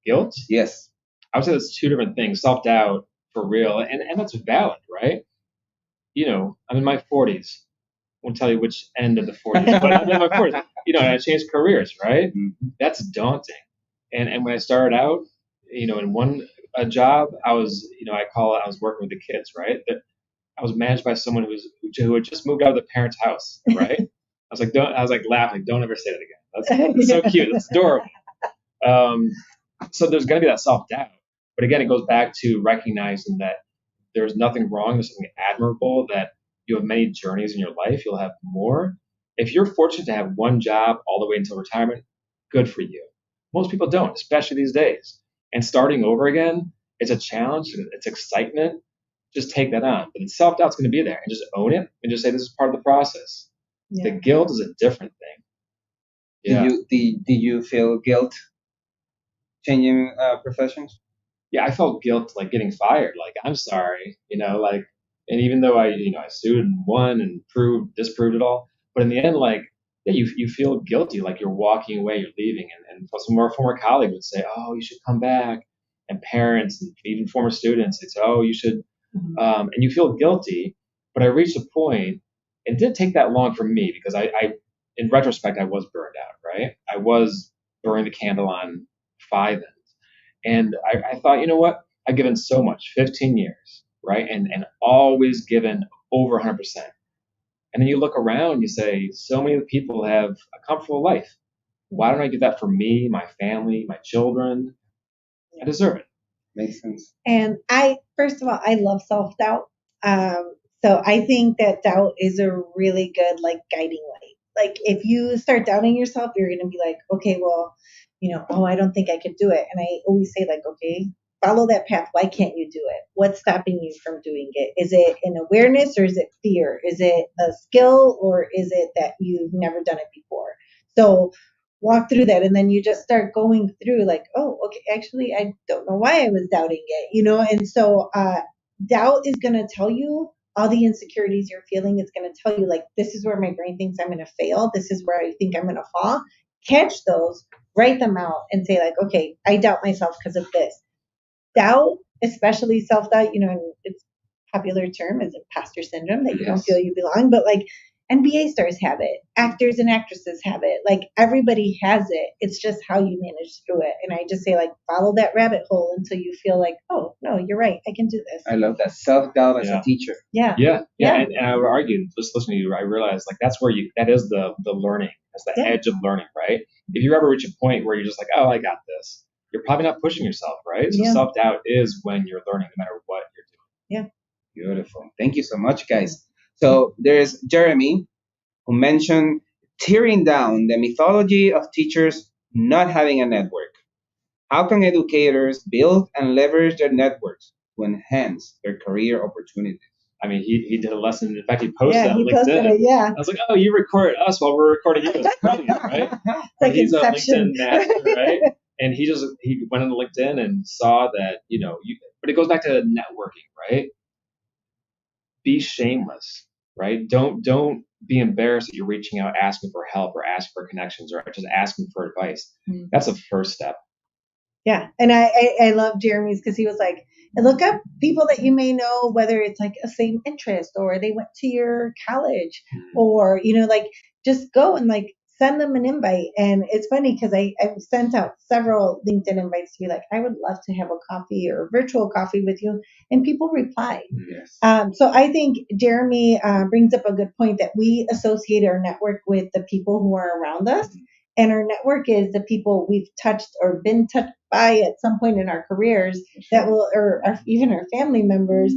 guilt? Yes. I would say that's two different things. Self-doubt, for real, and that's valid, right? I'm in my 40s. I won't tell you which end of the 40s, but I'm in my 40s. And I changed careers, right? Mm-hmm. That's daunting. And when I started out, in one job, I was, I was working with the kids, right? I was managed by someone who had just moved out of the parents' house, right? I was like laughing, don't ever say that again. That's so cute. That's adorable. So there's going to be that self-doubt. But again, it goes back to recognizing that there's nothing wrong. There's something admirable that you have many journeys in your life. You'll have more. If you're fortunate to have one job all the way until retirement, good for you. Most people don't, especially these days. And starting over again, it's a challenge. It's excitement. Just take that on. But self-doubt's going to be there, and just own it and just say this is part of the process. Yeah. The guilt is a different thing. Yeah. Did you feel guilt changing professions? Yeah, I felt guilt like getting fired. Like, I'm sorry, like, and even though I sued and won and disproved it all, but in the end, like, yeah, you feel guilty, like you're walking away, you're leaving, and some more former colleague would say, oh, you should come back, and parents and even former students, they'd say, oh, you should, and you feel guilty. But I reached a point. It didn't take that long for me because I in retrospect, I was burned out, right? I was burning the candle on five ends. And I thought, you know what? I've given so much, 15 years, right? And always given over 100%. And then you look around, you say, so many people have a comfortable life. Why don't I give that for me, my family, my children? I deserve it. Makes sense. And first of all, I love self-doubt. So I think that doubt is a really good, like, guiding light. Like, if you start doubting yourself, you're going to be like, okay, well, oh, I don't think I could do it. And I always say, like, okay, follow that path. Why can't you do it? What's stopping you from doing it? Is it an awareness, or is it fear? Is it a skill, or is it that you've never done it before? So walk through that, and then you just start going through, like, oh, okay, actually, I don't know why I was doubting it, and so doubt is going to tell you all the insecurities you're feeling. It's going to tell you, like, this is where my brain thinks I'm going to fail, this is where I think I'm going to fall. Catch those, write them out, and say, like, okay, I doubt myself because of this. Doubt, especially self-doubt, and it's a popular term is imposter syndrome, that you don't feel you belong, but like NBA stars have it, actors and actresses have it, like everybody has it. It's just how you manage through it. And I just say, like, follow that rabbit hole until you feel like, oh no, you're right, I can do this. I love that, self-doubt as a teacher. Yeah. And I would argue, just listening to you, I realized, like, that's where that is the learning, that's the edge of learning, right? If you ever reach a point where you're just like, oh, I got this, you're probably not pushing yourself, right? So self-doubt is when you're learning, no matter what you're doing. Yeah. Beautiful. Thank you so much, guys. So there's Jeremy, who mentioned tearing down the mythology of teachers not having a network. How can educators build and leverage their networks to enhance their career opportunities? I mean, he did a lesson. In fact, he posted he on posted LinkedIn. It, I was like, oh, you record us while we're recording you. It's brilliant, right? Like he's Inception. a LinkedIn master, right? And he went on LinkedIn and saw that, but it goes back to networking, right? Be shameless, right? Don't be embarrassed that you're reaching out, asking for help or asking for connections or just asking for advice. That's a first step. Yeah. And I love Jeremy's, because he was like, look up people that you may know, whether it's like a same interest or they went to your college, or, like, just go and, like, send them an invite. And it's funny because I've sent out several LinkedIn invites to be like, I would love to have a coffee or a virtual coffee with you. And people reply. Yes. So I think Jeremy brings up a good point, that we associate our network with the people who are around us. And our network is the people we've touched or been touched by at some point in our careers, that will, or even our family members,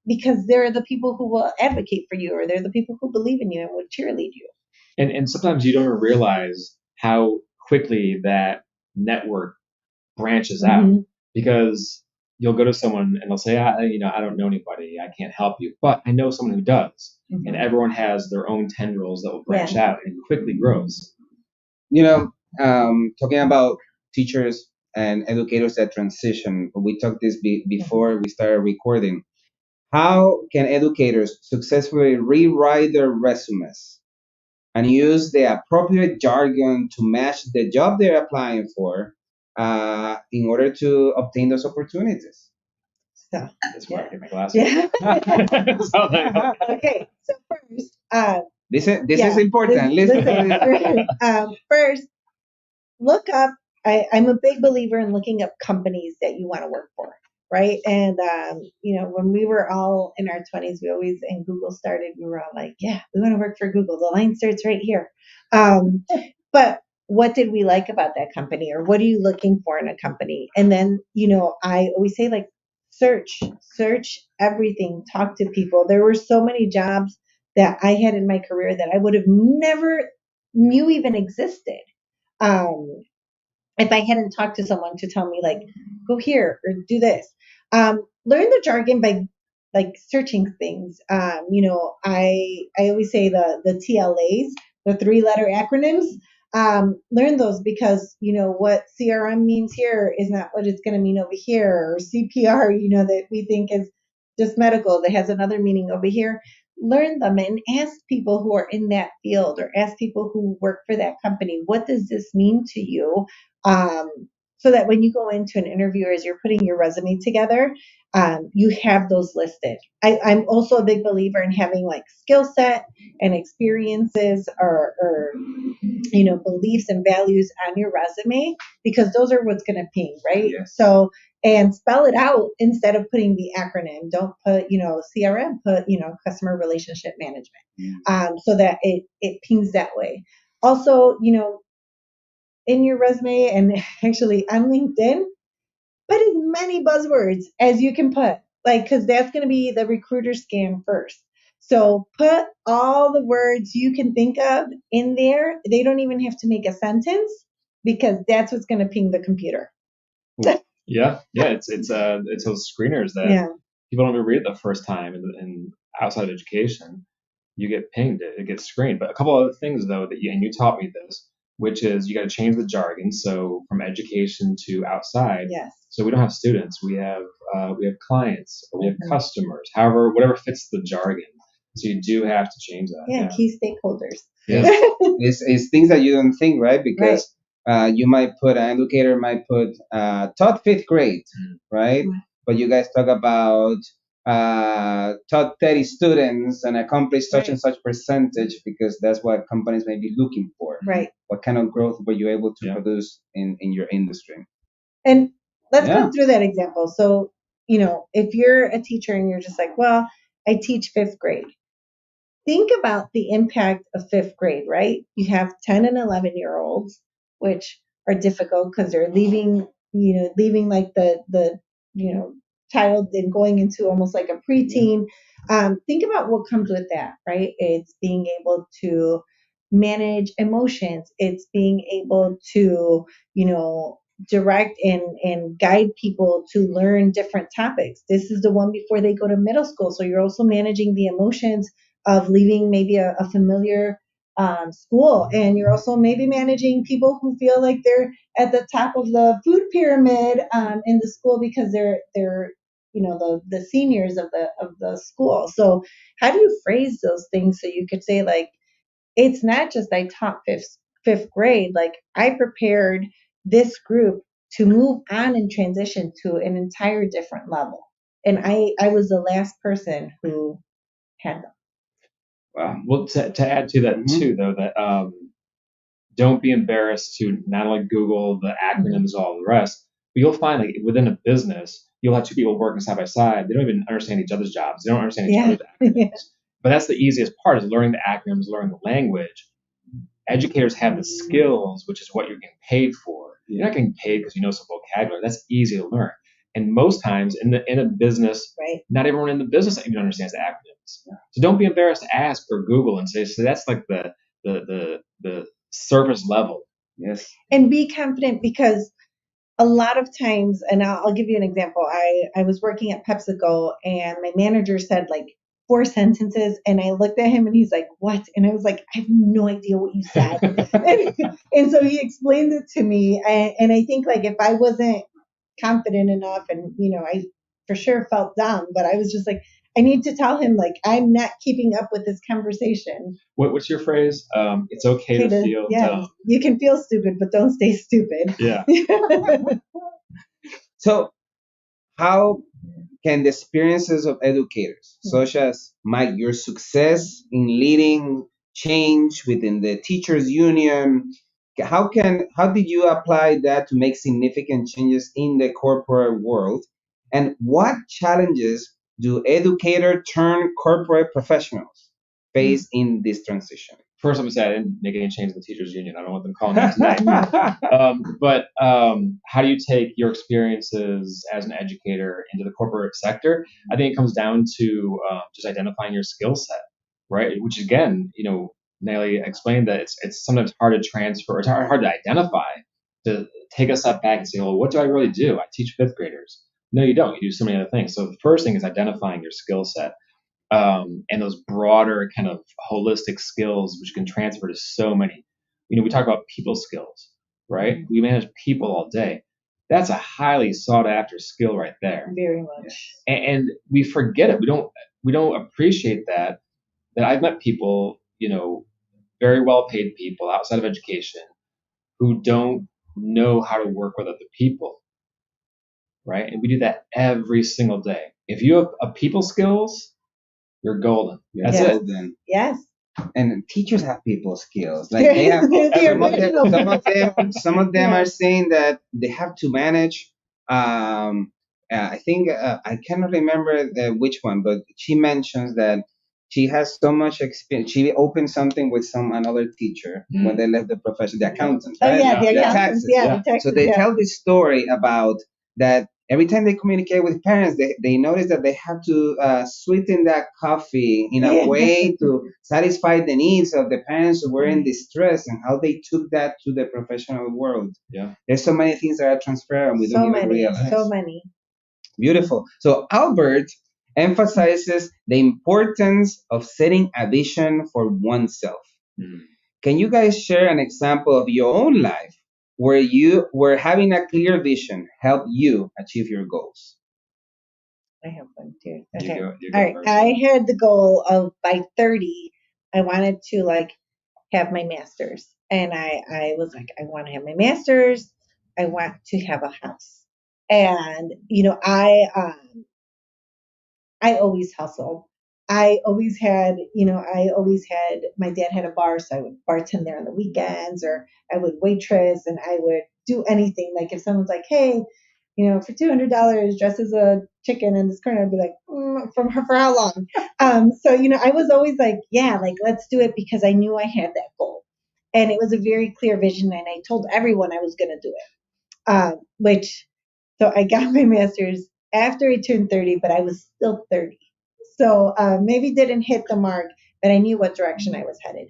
because they're the people who will advocate for you, or they're the people who believe in you and would cheerlead you. And sometimes you don't realize how quickly that network branches out, because you'll go to someone and they'll say, I don't know anybody, I can't help you, but I know someone who does. And everyone has their own tendrils that will branch out, and it quickly grows. Talking about teachers and educators that transition, we talked this before we started recording. How can educators successfully rewrite their resumes and use the appropriate jargon to match the job they're applying for in order to obtain those opportunities? So that's where I get my glasses. Yeah. Okay. So first, this is important. Listen. First, look up. I'm a big believer in looking up companies that you want to work for, right? And when we were all in our 20s, we always, and Google started, we were all like, yeah, we want to work for Google. The line starts right here. But what did we like about that company, or what are you looking for in a company? And then, I always say, like, search everything, talk to people. There were so many jobs that I had in my career that I would have never knew even existed. Um, if I hadn't talked to someone to tell me like, go here or do this. Learn the jargon by like searching things. I always say the TLAs, the 3 letter acronyms. Learn those because what CRM means here is not what it's going to mean over here, or CPR, that we think is just medical that has another meaning over here. Learn them and ask people who are in that field, or ask people who work for that company, what does this mean to you? um, so that when you go into an interview, as you're putting your resume together, you have those listed. I'm also a big believer in having like skill set and experiences, or beliefs and values on your resume, because those are what's going to ping, right? Yes. So, and spell it out instead of putting the acronym. Don't put CRM, put customer relationship management, so that it pings that way. Also, in your resume, and actually on LinkedIn, put as many buzzwords as you can put, like, because that's going to be the recruiter scan first. So put all the words you can think of in there. They don't even have to make a sentence, because that's what's going to ping the computer. Yeah, it's those screeners that Yeah. people don't even read the first time, and outside of education, you get pinged, it gets screened. But a couple other things though and you taught me this, which is you got to change the jargon. So from education to outside. Yes. So we don't have students, we have clients, or we have customers, however, whatever fits the jargon. So you do have to change that. Yeah. Key stakeholders. Yeah. It's things that you don't think, right? Because you might put, an educator might put taught 5th grade, right? But you guys talk about taught 30 students and accomplished such and such percentage, because that's what companies may be looking for. Right. What kind of growth were you able to produce in your industry? And let's go through that example. So, if you're a teacher and you're just like, well, I teach 5th grade. Think about the impact of 5th grade, right? You have 10 and 11-year-olds, which are difficult because they're leaving like the child and going into almost like a preteen. Think about what comes with that, right? It's being able to manage emotions. It's being able to, direct and guide people to learn different topics. This is the one before they go to middle school. So you're also managing the emotions of leaving maybe a familiar school, and you're also maybe managing people who feel like they're at the top of the food pyramid in the school, because they're the seniors of the school. So how do you phrase those things so you could say, like, it's not just I taught fifth grade, like I prepared this group to move on and transition to an entire different level, and I was the last person who had them. Wow. Well, to add to that too, though, that don't be embarrassed to not only Google the acronyms, all the rest, but you'll find like within a business, you'll have two people working side by side. They don't even understand each other's jobs. They don't understand each other's acronyms. But that's the easiest part, is learning the acronyms, learning the language. Educators have the skills, which is what you're getting paid for. You're not getting paid because you know some vocabulary. That's easy to learn. And most times in a business, not everyone in the business even understands the acronyms. So don't be embarrassed to ask or Google and say, so that's like the surface level. Yes. And be confident, because a lot of times, and I'll give you an example. I was working at PepsiCo, and my manager said like 4 sentences, and I looked at him and he's like, what? And I was like, I have no idea what you said. and so he explained it to me. And I think like if I wasn't confident enough, and I for sure felt dumb, but I was just like, I need to tell him, like, I'm not keeping up with this conversation. What's your phrase? It's okay to feel dumb. You can feel stupid, but don't stay stupid. Yeah. So how can the experiences of educators, such as Mike, your success in leading change within the teachers union, how did you apply that to make significant changes in the corporate world? And what challenges do educator turn corporate professionals face in this transition? first I'm gonna say I didn't make any change in the teachers union. I don't want them calling that tonight. But how do you take your experiences as an educator into the corporate sector? I think it comes down to just identifying your skill set, right? Which again, Nallely explained that it's sometimes hard to transfer. It's hard to identify. To take a step back and say, well, what do I really do? I teach fifth graders. No, you don't. You do so many other things. So the first thing is identifying your skill set, and those broader kind of holistic skills, which can transfer to so many. We talk about people skills, right? We manage people all day. That's a highly sought after skill right there. Very much. And we forget it. We don't appreciate that. That I've met people, very well paid people outside of education who don't know how to work with other people, right? And we do that every single day. If you have a people skills, you're golden. That's Yes. it. Then. Yes. And teachers have people skills. Like they have some of them are saying that they have to manage. I think I cannot remember which one, but she mentions that she has so much experience. She opened something with another teacher when they left the profession, the accountants, Oh right? yeah, the The accountants. taxes. Yeah, the taxes. So they yeah. tell this story about that every time they communicate with parents, they notice that they have to sweeten that coffee in a way to satisfy the needs of the parents who were in distress and how they took that to the professional world. Yeah. There's so many things that are transferred and we don't even realize. So many. Beautiful. So Albert emphasizes the importance of setting a vision for oneself. Can you guys share an example of your own life where having a clear vision helped you achieve your goals? I have one too. You Okay. go All right. first. I had the goal of by 30, I wanted to have my master's. And I was like, I want to have my master's. I want to have a house. And, I always hustled. My dad had a bar, so I would bartend there on the weekends, or I would waitress, and I would do anything. Like if someone's like, hey, for $200, dress as a chicken in this corner, I'd be like, for how long? So, I was always like, yeah, let's do it because I knew I had that goal. And it was a very clear vision, and I told everyone I was going to do it. So I got my master's after I turned 30, but I was still 30. So maybe didn't hit the mark, but I knew what direction I was headed.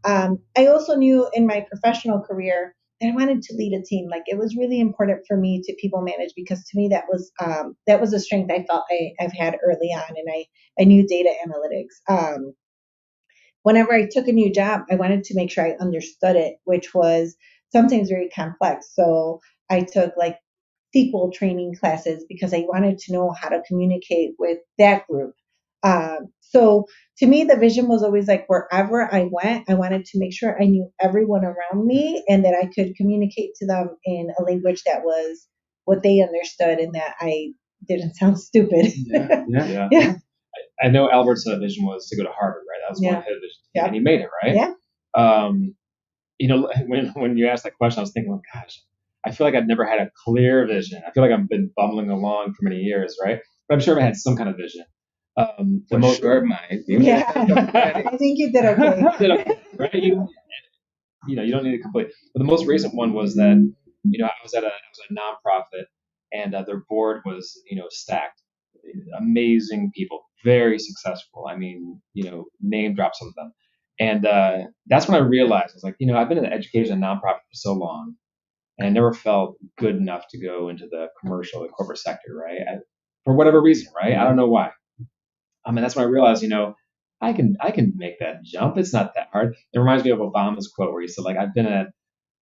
I also knew in my professional career that I wanted to lead a team. Like it was really important for me to people manage because to me that was a strength I felt I've had early on, and I knew data analytics. Whenever I took a new job, I wanted to make sure I understood it, which was sometimes very complex. So I took SQL training classes because I wanted to know how to communicate with that group. So to me, the vision was always wherever I went, I wanted to make sure I knew everyone around me and that I could communicate to them in a language that was what they understood and that I didn't sound stupid. Yeah. I know Albert's vision was to go to Harvard, right? That was one of his visions, and he made it, right? Yeah. When you asked that question, I was thinking, gosh, I feel like I've never had a clear vision. I feel like I've been bumbling along for many years, right? But I'm sure I had some kind of vision. Sure, Mike. Yeah. I think you did okay. Right? You don't need to complete. But the most recent one was that I was at a nonprofit, and their board was stacked, amazing people, very successful. I mean, name drop some of them, and that's when I realized I was like, I've been in the education and nonprofit for so long, and I never felt good enough to go into the commercial, the corporate sector, right? For whatever reason, right? I don't know why. That's when I realized, I can make that jump. It's not that hard. It reminds me of Obama's quote where he said, I've been at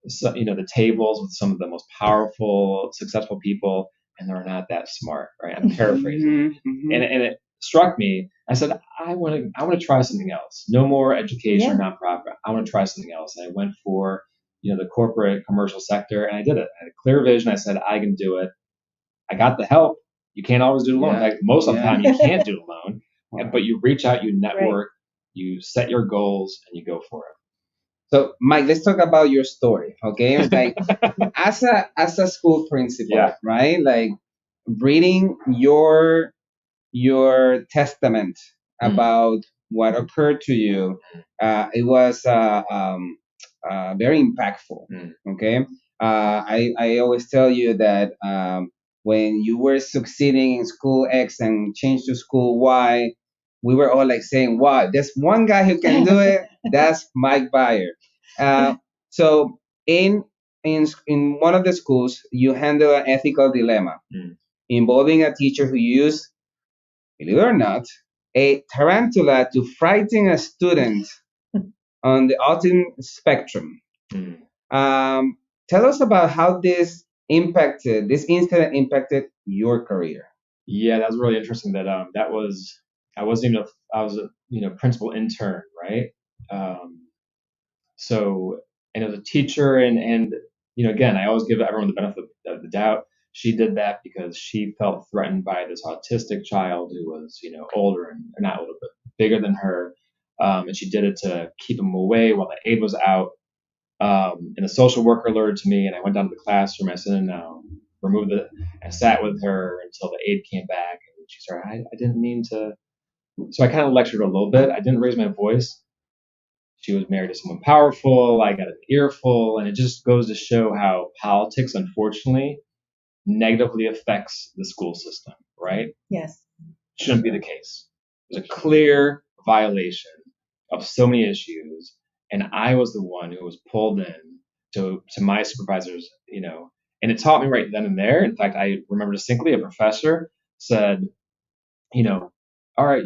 the tables with some of the most powerful, successful people, and they're not that smart, right? I'm paraphrasing, and it struck me. I said, I want to try something else. No more education or nonprofit. I want to try something else. And I went for the corporate commercial sector, and I did it. I had a clear vision. I said, I can do it. I got the help. You can't always do it alone. In fact, most of the time you can't do it alone. But you reach out, you network, you set your goals, and you go for it. So, Mike, let's talk about your story, okay? As a school principal, right? Reading your testament about what occurred to you, it was very impactful. Okay, I always tell you that when you were succeeding in school X and changed to school Y, we were all like saying, "Wow, there's one guy who can do it. That's Mike Beyer." So in one of the schools, you handle an ethical dilemma involving a teacher who used, believe it or not, a tarantula to frighten a student on the autism spectrum. Um, Tell us about how this incident impacted your career. Yeah, that was really interesting. That was I wasn't even I was a principal intern, right? Um, so and as a teacher and again, I always give everyone the benefit of the doubt. She did that because she felt threatened by this autistic child who was older and or not older but bigger than her, and she did it to keep him away while the aide was out. And the social worker alerted to me, and I went down to the classroom. I said, "No, remove the." I sat with her until the aide came back, and she said, I didn't mean to." So I kind of lectured her a little bit. I didn't raise my voice. She was married to someone powerful. I got an earful, and it just goes to show how politics, unfortunately, negatively affects the school system. Right? Yes. Shouldn't be the case. There's a clear violation of so many issues, and I was the one who was pulled in to my supervisors, and it taught me right then and there. In fact, I remember distinctly a professor said, all right,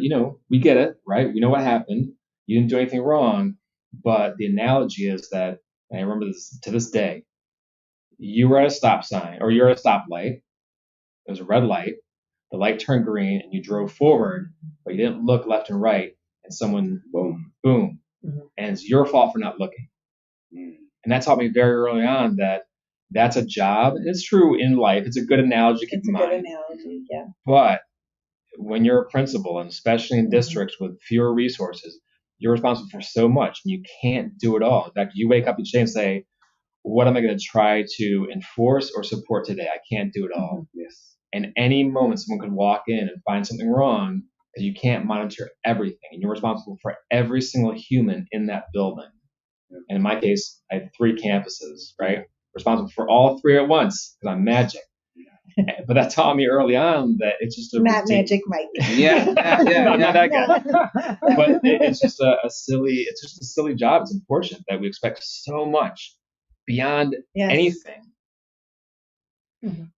we get it, right? We know what happened. You didn't do anything wrong, but the analogy is that, and I remember this to this day, you were at a stop sign or you're at a stoplight. It was a red light. The light turned green and you drove forward, but you didn't look left and right, and someone boom, and it's your fault for not looking. And that taught me very early on that that's a job. It's true in life. It's a good analogy to keep in mind. It's a good analogy, yeah. But when you're a principal, and especially in districts with fewer resources, you're responsible for so much, and you can't do it all. In fact, you wake up each day and say, "What am I going to try to enforce or support today? I can't do it all." Yes. And any moment, someone could walk in and find something wrong because you can't monitor everything, and you're responsible for every single human in that building. And in my case, I had 3 campuses, right? Responsible for all 3 at once because I'm magic. But that taught me early on that it's just not magic, Mike. Yeah, not that guy. But it's just a silly job. It's unfortunate that we expect so much beyond anything.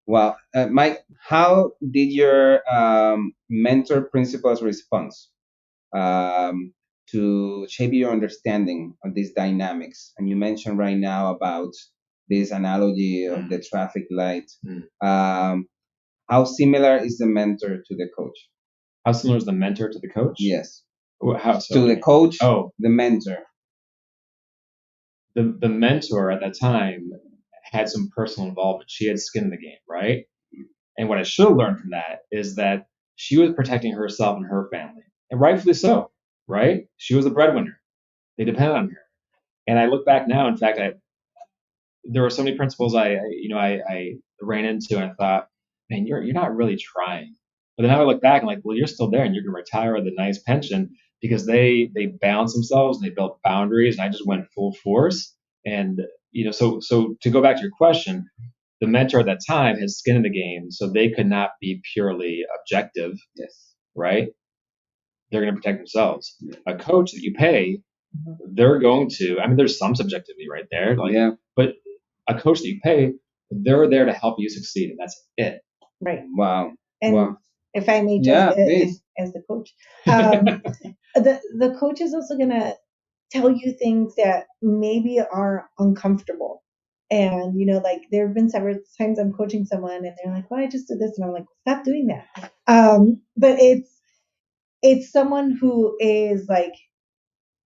Well, Mike, how did your mentor principal's response to shape your understanding of these dynamics? And you mentioned right now about this analogy of the traffic light. How similar is the mentor to the coach? How similar is the mentor to the coach? Yes. How so? To the coach, the mentor. The mentor at that time had some personal involvement. She had skin in the game, right? And what I should have learned from that is that she was protecting herself and her family, and rightfully so, right? She was a breadwinner. They depended on her. And I look back now, in fact, there were so many principals I ran into, and I thought, man, you're not really trying. But then I would look back and like, well, you're still there, and you're gonna retire with a nice pension because they balanced themselves and they built boundaries, and I just went full force. And so to go back to your question, the mentor at that time had skin in the game, so they could not be purely objective. Yes. Right? They're going to protect themselves. A coach that you pay, they're going to. I mean, there's some subjectivity right there, but a coach that you pay, they're there to help you succeed, and that's it. Right. Wow. And if I may just as the coach, the coach is also going to tell you things that maybe are uncomfortable. And, like there have been several times I'm coaching someone and they're like, well, I just did this. And I'm like, stop doing that. But it's someone who is like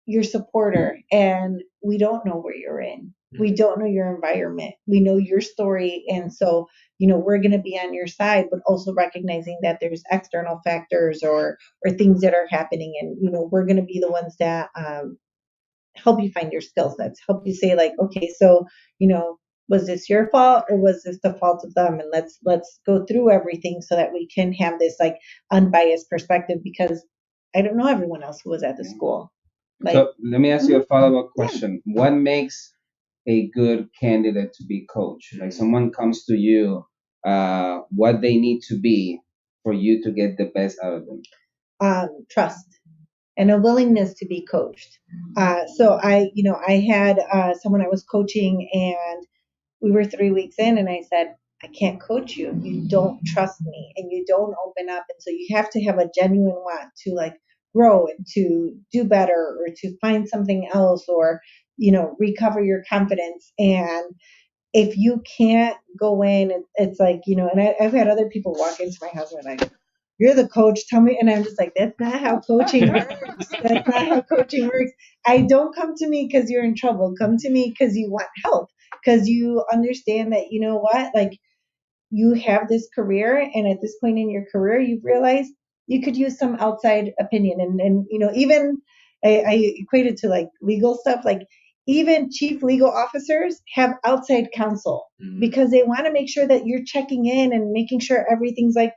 your supporter, and we don't know where you're in. We don't know your environment. We know your story. And so, we're going to be on your side, but also recognizing that there's external factors or things that are happening. And, we're going to be the ones that help you find your skill sets, help you say like, okay, so, was this your fault or was this the fault of them? And let's go through everything so that we can have this like unbiased perspective, because I don't know everyone else who was at the school. Like, So let me ask you a follow-up question. What makes a good candidate to be coach? Like someone comes to you, what they need to be for you to get the best out of them? trust and a willingness to be coached. So I had someone I was coaching, and we were 3 weeks in, and I said, I can't coach you. You don't trust me, and you don't open up. And so you have to have a genuine want to like grow and to do better or to find something else or, recover your confidence. And if you can't go in, it's like, and I've had other people walk into my house and be like, you're the coach, tell me. And I'm just like, that's not how coaching works. That's not how coaching works. I don't come to me because you're in trouble. Come to me because you want help, because you understand that, you know what, like you have this career, and at this point in your career, you've realized you could use some outside opinion. And even I equate it to like legal stuff, like even chief legal officers have outside counsel because they want to make sure that you're checking in and making sure everything's like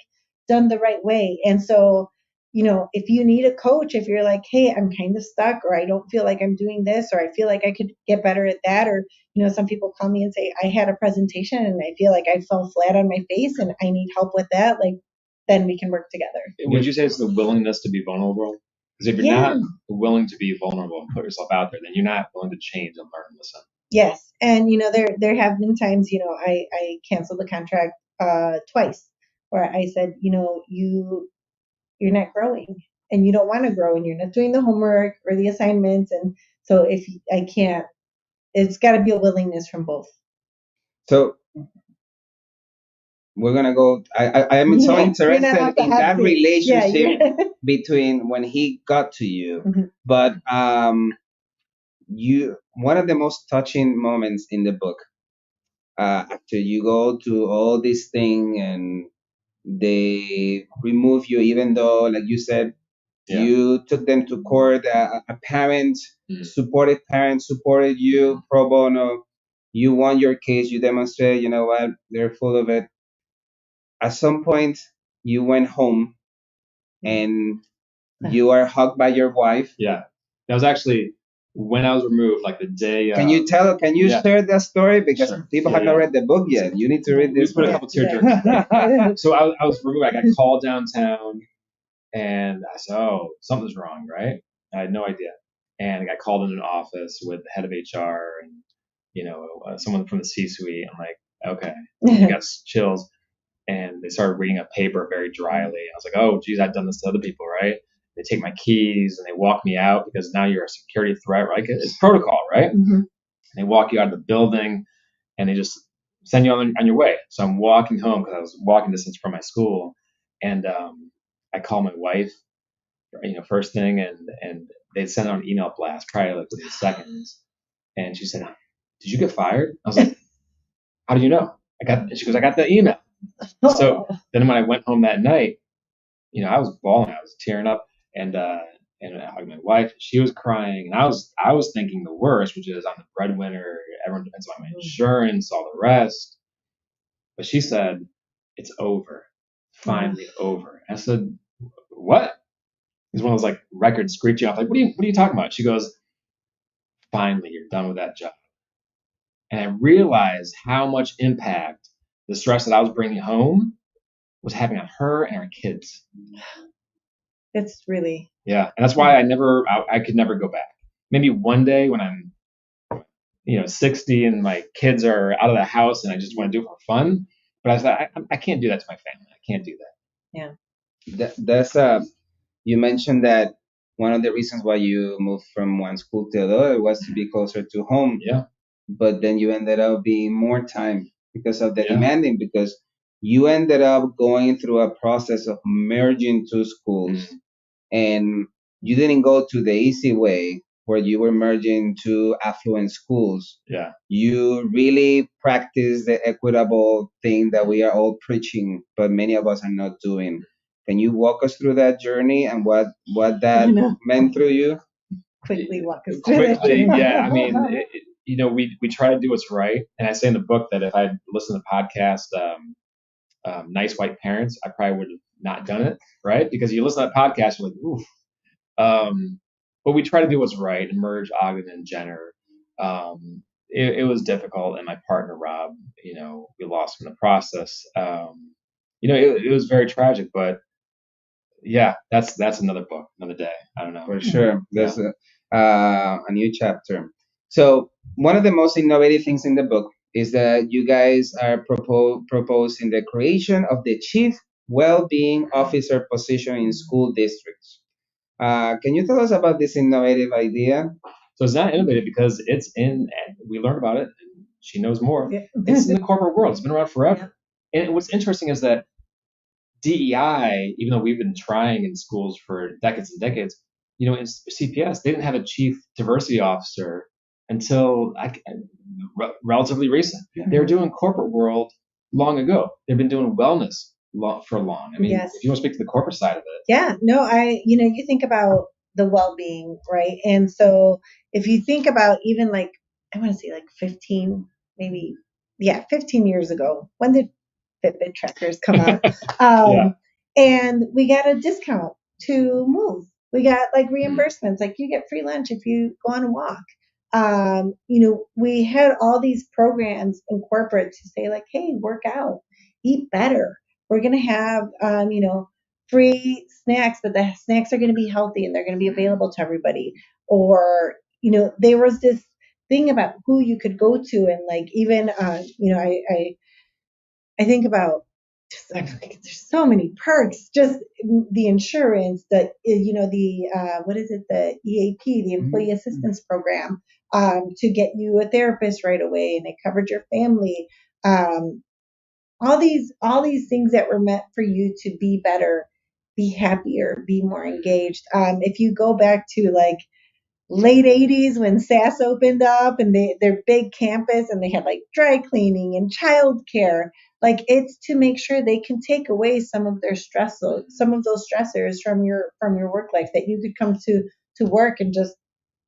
done the right way. And so, if you need a coach, if you're like, hey, I'm kind of stuck, or I don't feel like I'm doing this, or I feel like I could get better at that, or some people call me and say, I had a presentation and I feel like I fell flat on my face and I need help with that. Like, then we can work together. Would you say it's the willingness to be vulnerable? Because if you're not willing to be vulnerable and put yourself out there, then you're not willing to change and learn and listen. Yes. And, there have been times, I canceled the contract twice where I said, you're not growing and you don't want to grow and you're not doing the homework or the assignments. And so if I can't, it's got to be a willingness from both. So we're gonna go. I am so interested in that relationship between when he got to you, but one of the most touching moments in the book, after you go to all this thing and they remove you, even though, like you said, you took them to court. A parent, supported parent, supported you pro bono. You won your case. You demonstrated, you know what, they're full of it. At some point, you went home and you are hugged by your wife. Yeah. That was actually when I was removed, like the day. Can you share that story? Because people have not read the book yet. You need to read this. Put a couple tearjerks. So I was removed. I got called downtown and I said, oh, something's wrong, right? I had no idea. And I got called in an office with the head of HR and, someone from the C-suite. I'm like, okay, I got chills. And they started reading a paper very dryly. I was like, oh, geez, I've done this to other people, right? They take my keys and they walk me out because now you're a security threat, right? It's protocol, right? And they walk you out of the building and they just send you on your way. So I'm walking home because I was walking distance from my school. And I call my wife, first thing, and they sent out an email blast, probably like within seconds. And she said, did you get fired? I was like, how do you know? She goes, I got the email. So then when I went home that night, I was bawling, I was tearing up, and I hugged my wife. She was crying, and I was thinking the worst, which is I'm the breadwinner. Everyone depends on my insurance, all the rest. But she said, "It's over, finally over." I said, "What?" It's one of those like record screeching off. Like, what are you talking about? She goes, "Finally, you're done with that job." And I realized how much impact the stress that I was bringing home was having on her and our kids. It's really. Yeah. And that's why I could never go back. Maybe one day when I'm, 60 and my kids are out of the house and I just want to do it for fun. But I said, I can't do that to my family. I can't do that. Yeah. That's you mentioned that one of the reasons why you moved from one school to the other was to be closer to home. Yeah. But then you ended up being more time because of the demanding, because you ended up going through a process of merging two schools, and you didn't go to the easy way where you were merging two affluent schools. Yeah. You really practice the equitable thing that we are all preaching, but many of us are not doing. Can you walk us through that journey and what that meant through you? Quickly walk us through that journey. Yeah. I mean, we try to do what's right. And I say in the book that if I had listened to the podcast, Nice White Parents, I probably would have not done it, right? Because you listen to that podcast, you're like, ooh, But we tried to do what's right and merge Ogden and Jenner. It was difficult, and my partner Rob, we lost him in the process. It was very tragic, but yeah, that's another book, another day. I don't know. For sure. There's a new chapter. So one of the most innovative things in the book is that you guys are proposing the creation of the chief well-being officer position in school districts. Can you tell us about this innovative idea? So it's not innovative because we learned about it, and she knows more. Yeah. It's in the corporate world. It's been around forever. And what's interesting is that DEI, even though we've been trying in schools for decades and decades, in CPS, they didn't have a chief diversity officer until relatively recent. Yeah. They were doing corporate world long ago. They've been doing wellness for long. I mean, Yes. if you want to speak to the corporate side of it. Yeah, no, you think about the well-being, right? And so if you think about even like, I want to say like 15, maybe, 15 years ago, when did Fitbit trackers come out? Yeah. And we got a discount to move. We got like reimbursements, like you get free lunch if you go on a walk. We had all these programs in corporate to say like, hey, work out, eat better. We're going to have, free snacks, but the snacks are going to be healthy and they're going to be available to everybody. Or, there was this thing about who you could go to, and like even, I think about, there's so many perks, just the insurance, what is it, the EAP, the Employee Assistance Program, to get you a therapist right away, and it covered your family. All these things that were meant for you to be better, be happier, be more engaged. If you go back to like late 80s when SAS opened up and their big campus, and they had like dry cleaning and childcare, like it's to make sure they can take away some of those stressors from your work life, that you could come to work and just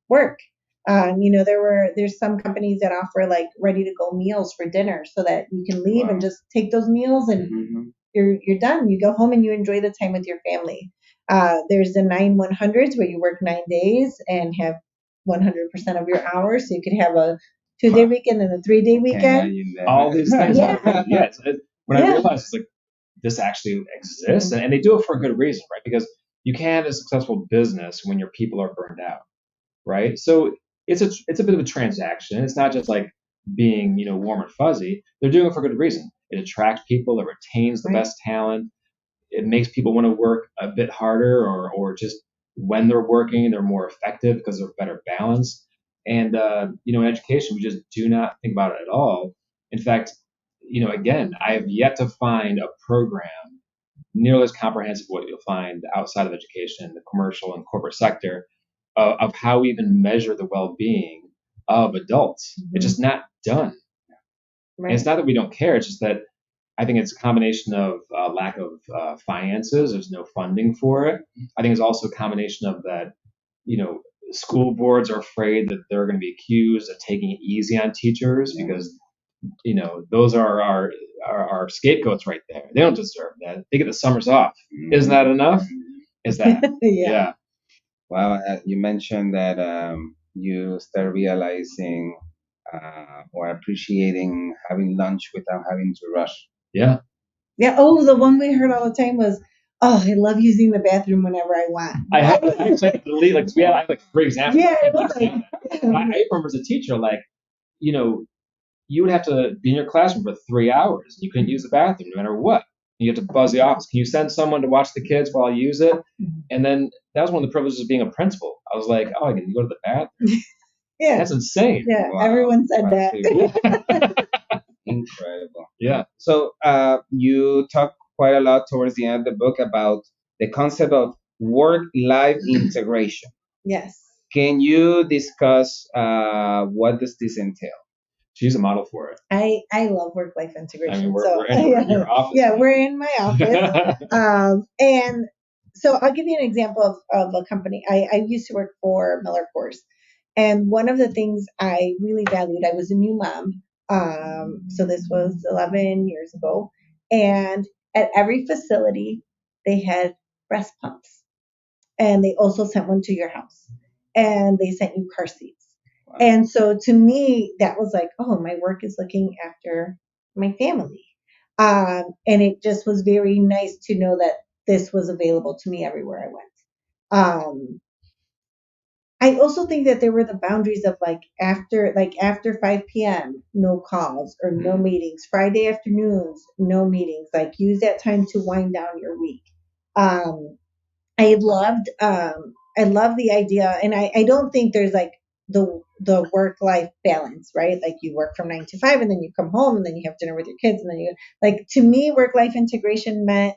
work. There's some companies that offer like ready to go meals for dinner, so that you can leave and just take those meals, and you're done. You go home and you enjoy the time with your family. There's the 9-100s where you work 9 days and have 100% of your hours, so you could have a 2-day weekend and a 3-day weekend. All these things. Yeah. When I realized it's like this actually exists, and they do it for a good reason, right? Because you can't have a successful business when your people are burned out, right? So it's a bit of a transaction. It's not just like being warm and fuzzy. They're doing it for good reason. It attracts people. It retains the best talent. It makes people want to work a bit harder, or just when they're working, they're more effective because they're better balanced. And in education, we just do not think about it at all. In fact, again, I have yet to find a program nearly as comprehensive as what you'll find outside of education, the commercial and corporate sector, of how we even measure the well-being of adults. It's just not done. Right. And it's not that we don't care. It's just that I think it's a combination of lack of finances. There's no funding for it. I think it's also a combination of that, school boards are afraid that they're going to be accused of taking it easy on teachers, because, those are our scapegoats right there. They don't deserve that. They get the summers off. Isn't that enough? Is that? Yeah. Well, you mentioned that you start realizing or appreciating having lunch without having to rush. Yeah. Yeah. Oh, the one we heard all the time was, "Oh, I love using the bathroom whenever I want." I actually had to delete, like, I have like 3 examples. Yeah, I remember as a teacher, like, you would have to be in your classroom for 3 hours. You couldn't use the bathroom no matter what. You have to buzz the office. Can you send someone to watch the kids while I use it? And then that was one of the privileges of being a principal. I was like, oh, I can go to the bathroom. Yeah. That's insane. Yeah, wow. Everyone said that. Incredible. Yeah. So you talk quite a lot towards the end of the book about the concept of work-life integration. Yes. Can you discuss what does this entail? She's a model for it. I love work-life integration. I mean, we're in your office. Yeah, we're in my office. And so I'll give you an example of a company. I used to work for Miller Coors. And one of the things I really valued, I was a new mom. So this was 11 years ago. And at every facility, they had breast pumps. and they also sent one to your house, and they sent you car seats. Wow. And so to me, that was like, oh, my work is looking after my family. And it just was very nice to know that this was available to me everywhere I went. I also think that there were the boundaries of like after 5 p.m. no calls or no meetings. Friday afternoons no meetings. Like use that time to wind down your week. Um, I love the idea, and I don't think there's like the work life balance, right? Like you work from 9 to 5 and then you come home and then you have dinner with your kids and then you like to me work life integration meant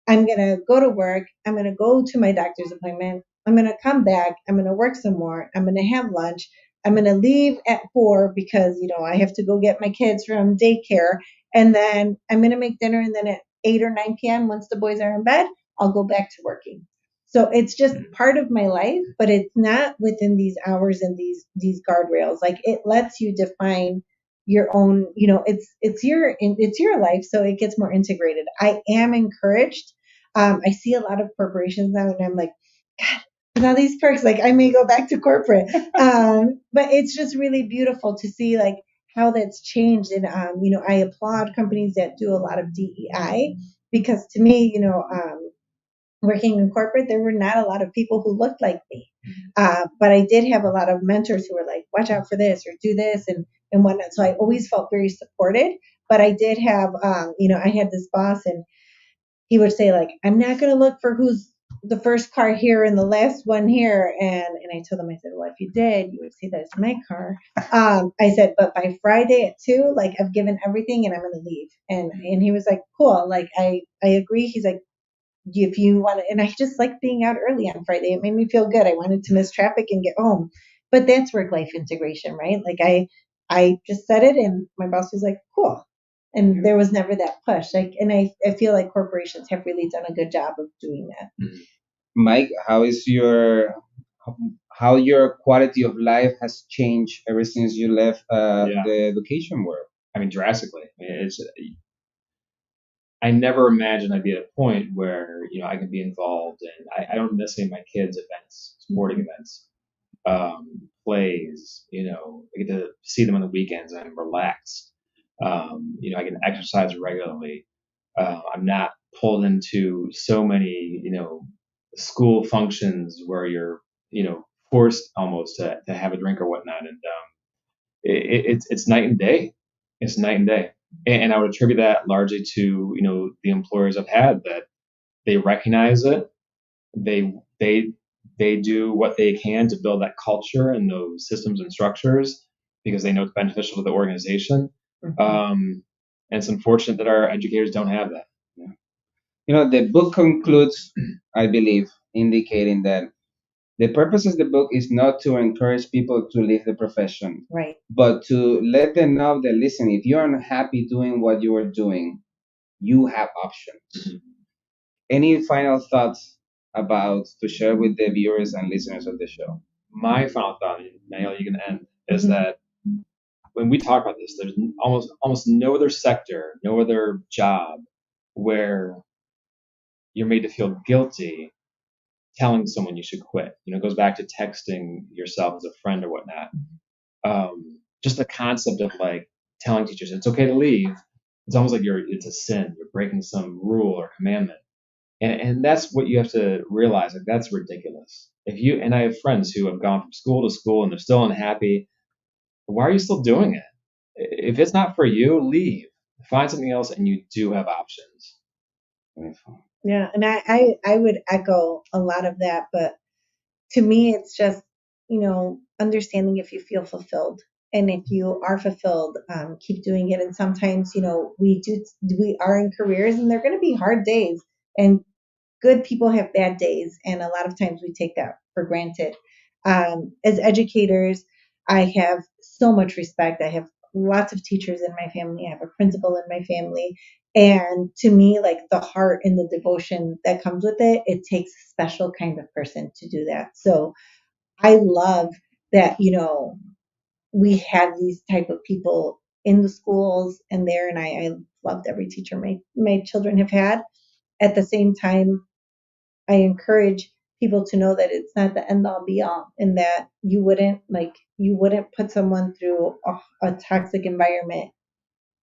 I'm going to go to work. I'm going to go to my doctor's appointment. I'm going to come back. I'm going to work some more. I'm going to have lunch. I'm going to leave at 4 because, I have to go get my kids from daycare. And then I'm going to make dinner. And then at 8 or 9 p.m., once the boys are in bed, I'll go back to working. So it's just part of my life, but it's not within these hours and these guardrails. Like it lets you define your own, it's your life, so it gets more integrated. I am encouraged. I see a lot of corporations now, and I'm like, God, with all these perks, like I may go back to corporate. But it's just really beautiful to see like how that's changed. And I applaud companies that do a lot of DEI because to me, working in corporate, there were not a lot of people who looked like me. But I did have a lot of mentors who were like, watch out for this or do this and whatnot. So I always felt very supported. But I did have, I had this boss and he would say like, I'm not going to look for who's the first car here and the last one here. And I told him, I said, well, if you did, you would see that it's my car. I said, but by Friday at 2, like I've given everything and I'm going to leave. And he was like, cool. Like, I agree. He's like, if you want to, and I just like being out early on Friday. It made me feel good. I wanted to miss traffic and get home. But that's work life integration, right? Like I just said it and my boss was like, cool. And there was never that push. Like, and I feel like corporations have really done a good job of doing that. Mike, how your quality of life has changed ever since you left the education world? I mean, drastically. I never imagined I'd be at a point where I can be involved in. I don't necessarily my kids' events, sporting events, plays. I get to see them on the weekends and I'm relaxed. I can exercise regularly. I'm not pulled into so many school functions where you're forced almost to have a drink or whatnot, and it's night and day. It's night and day. And I would attribute that largely to the employers I've had, that they recognize it. They do what they can to build that culture and those systems and structures because they know it's beneficial to the organization. And it's unfortunate that our educators don't have that. The book concludes, I believe, indicating that the purpose of the book is not to encourage people to leave the profession, Right. but to let them know that, listen, if you're unhappy doing what you are doing, you have options. Any final thoughts about to share with the viewers and listeners of the show? My final thought, Nallely, you can end, is that when we talk about this, there's almost no other sector, no other job where you're made to feel guilty telling someone you should quit. It goes back to texting yourself as a friend or whatnot. Just the concept of like telling teachers it's okay to leave. It's almost like it's a sin. You're breaking some rule or commandment. And that's what you have to realize. Like that's ridiculous. And I have friends who have gone from school to school and they're still unhappy. Why are you still doing it? If it's not for you, leave. Find something else, and you do have options. Yeah, and I would echo a lot of that, but to me, it's just, understanding if you feel fulfilled. And if you are fulfilled, keep doing it. And sometimes, we are in careers and they're going to be hard days. And good people have bad days. And a lot of times we take that for granted. As educators, I have so much respect. I have lots of teachers in my family. I have a principal in my family. And to me, like the heart and the devotion that comes with it, it takes a special kind of person to do that. So I love that, we have these type of people in the schools and there, and I loved every teacher my children have had. At the same time, I encourage people to know that it's not the end all be all, and that you wouldn't put someone through a toxic environment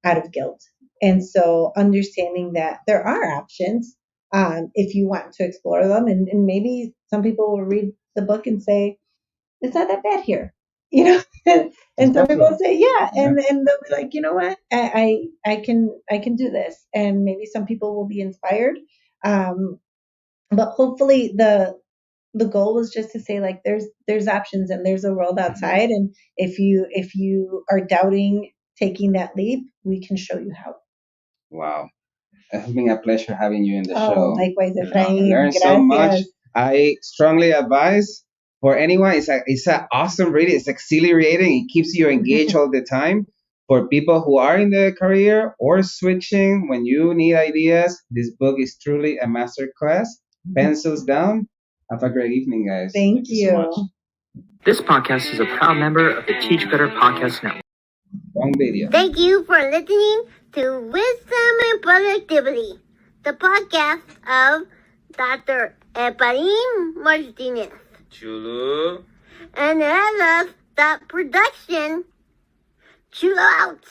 out of guilt. And so understanding that there are options, if you want to explore them, and maybe some people will read the book and say, it's not that bad here, you know. And some people will say, yeah, and they'll be like, you know what, I can do this, and maybe some people will be inspired. But hopefully the goal was just to say, like, there's options and there's a world outside, and if you are doubting taking that leap, we can show you how. Wow. It's been a pleasure having you in the Oh, show. likewise, I Efrain. learned so much. Gracias. I strongly advise for anyone. It's an awesome read. It's exhilarating. It keeps you engaged all the time. For people who are in the career or switching, when you need ideas, this book is truly a masterclass. Pencils down. Have a great evening, guys. Thank you. So much. This podcast is a proud member of the Teach Better Podcast Network. Wrong video. Thank you for listening to Wisdom and Productivity, the podcast of Dr. Efrain Martinez. Chulo. And I love that production. Chill out.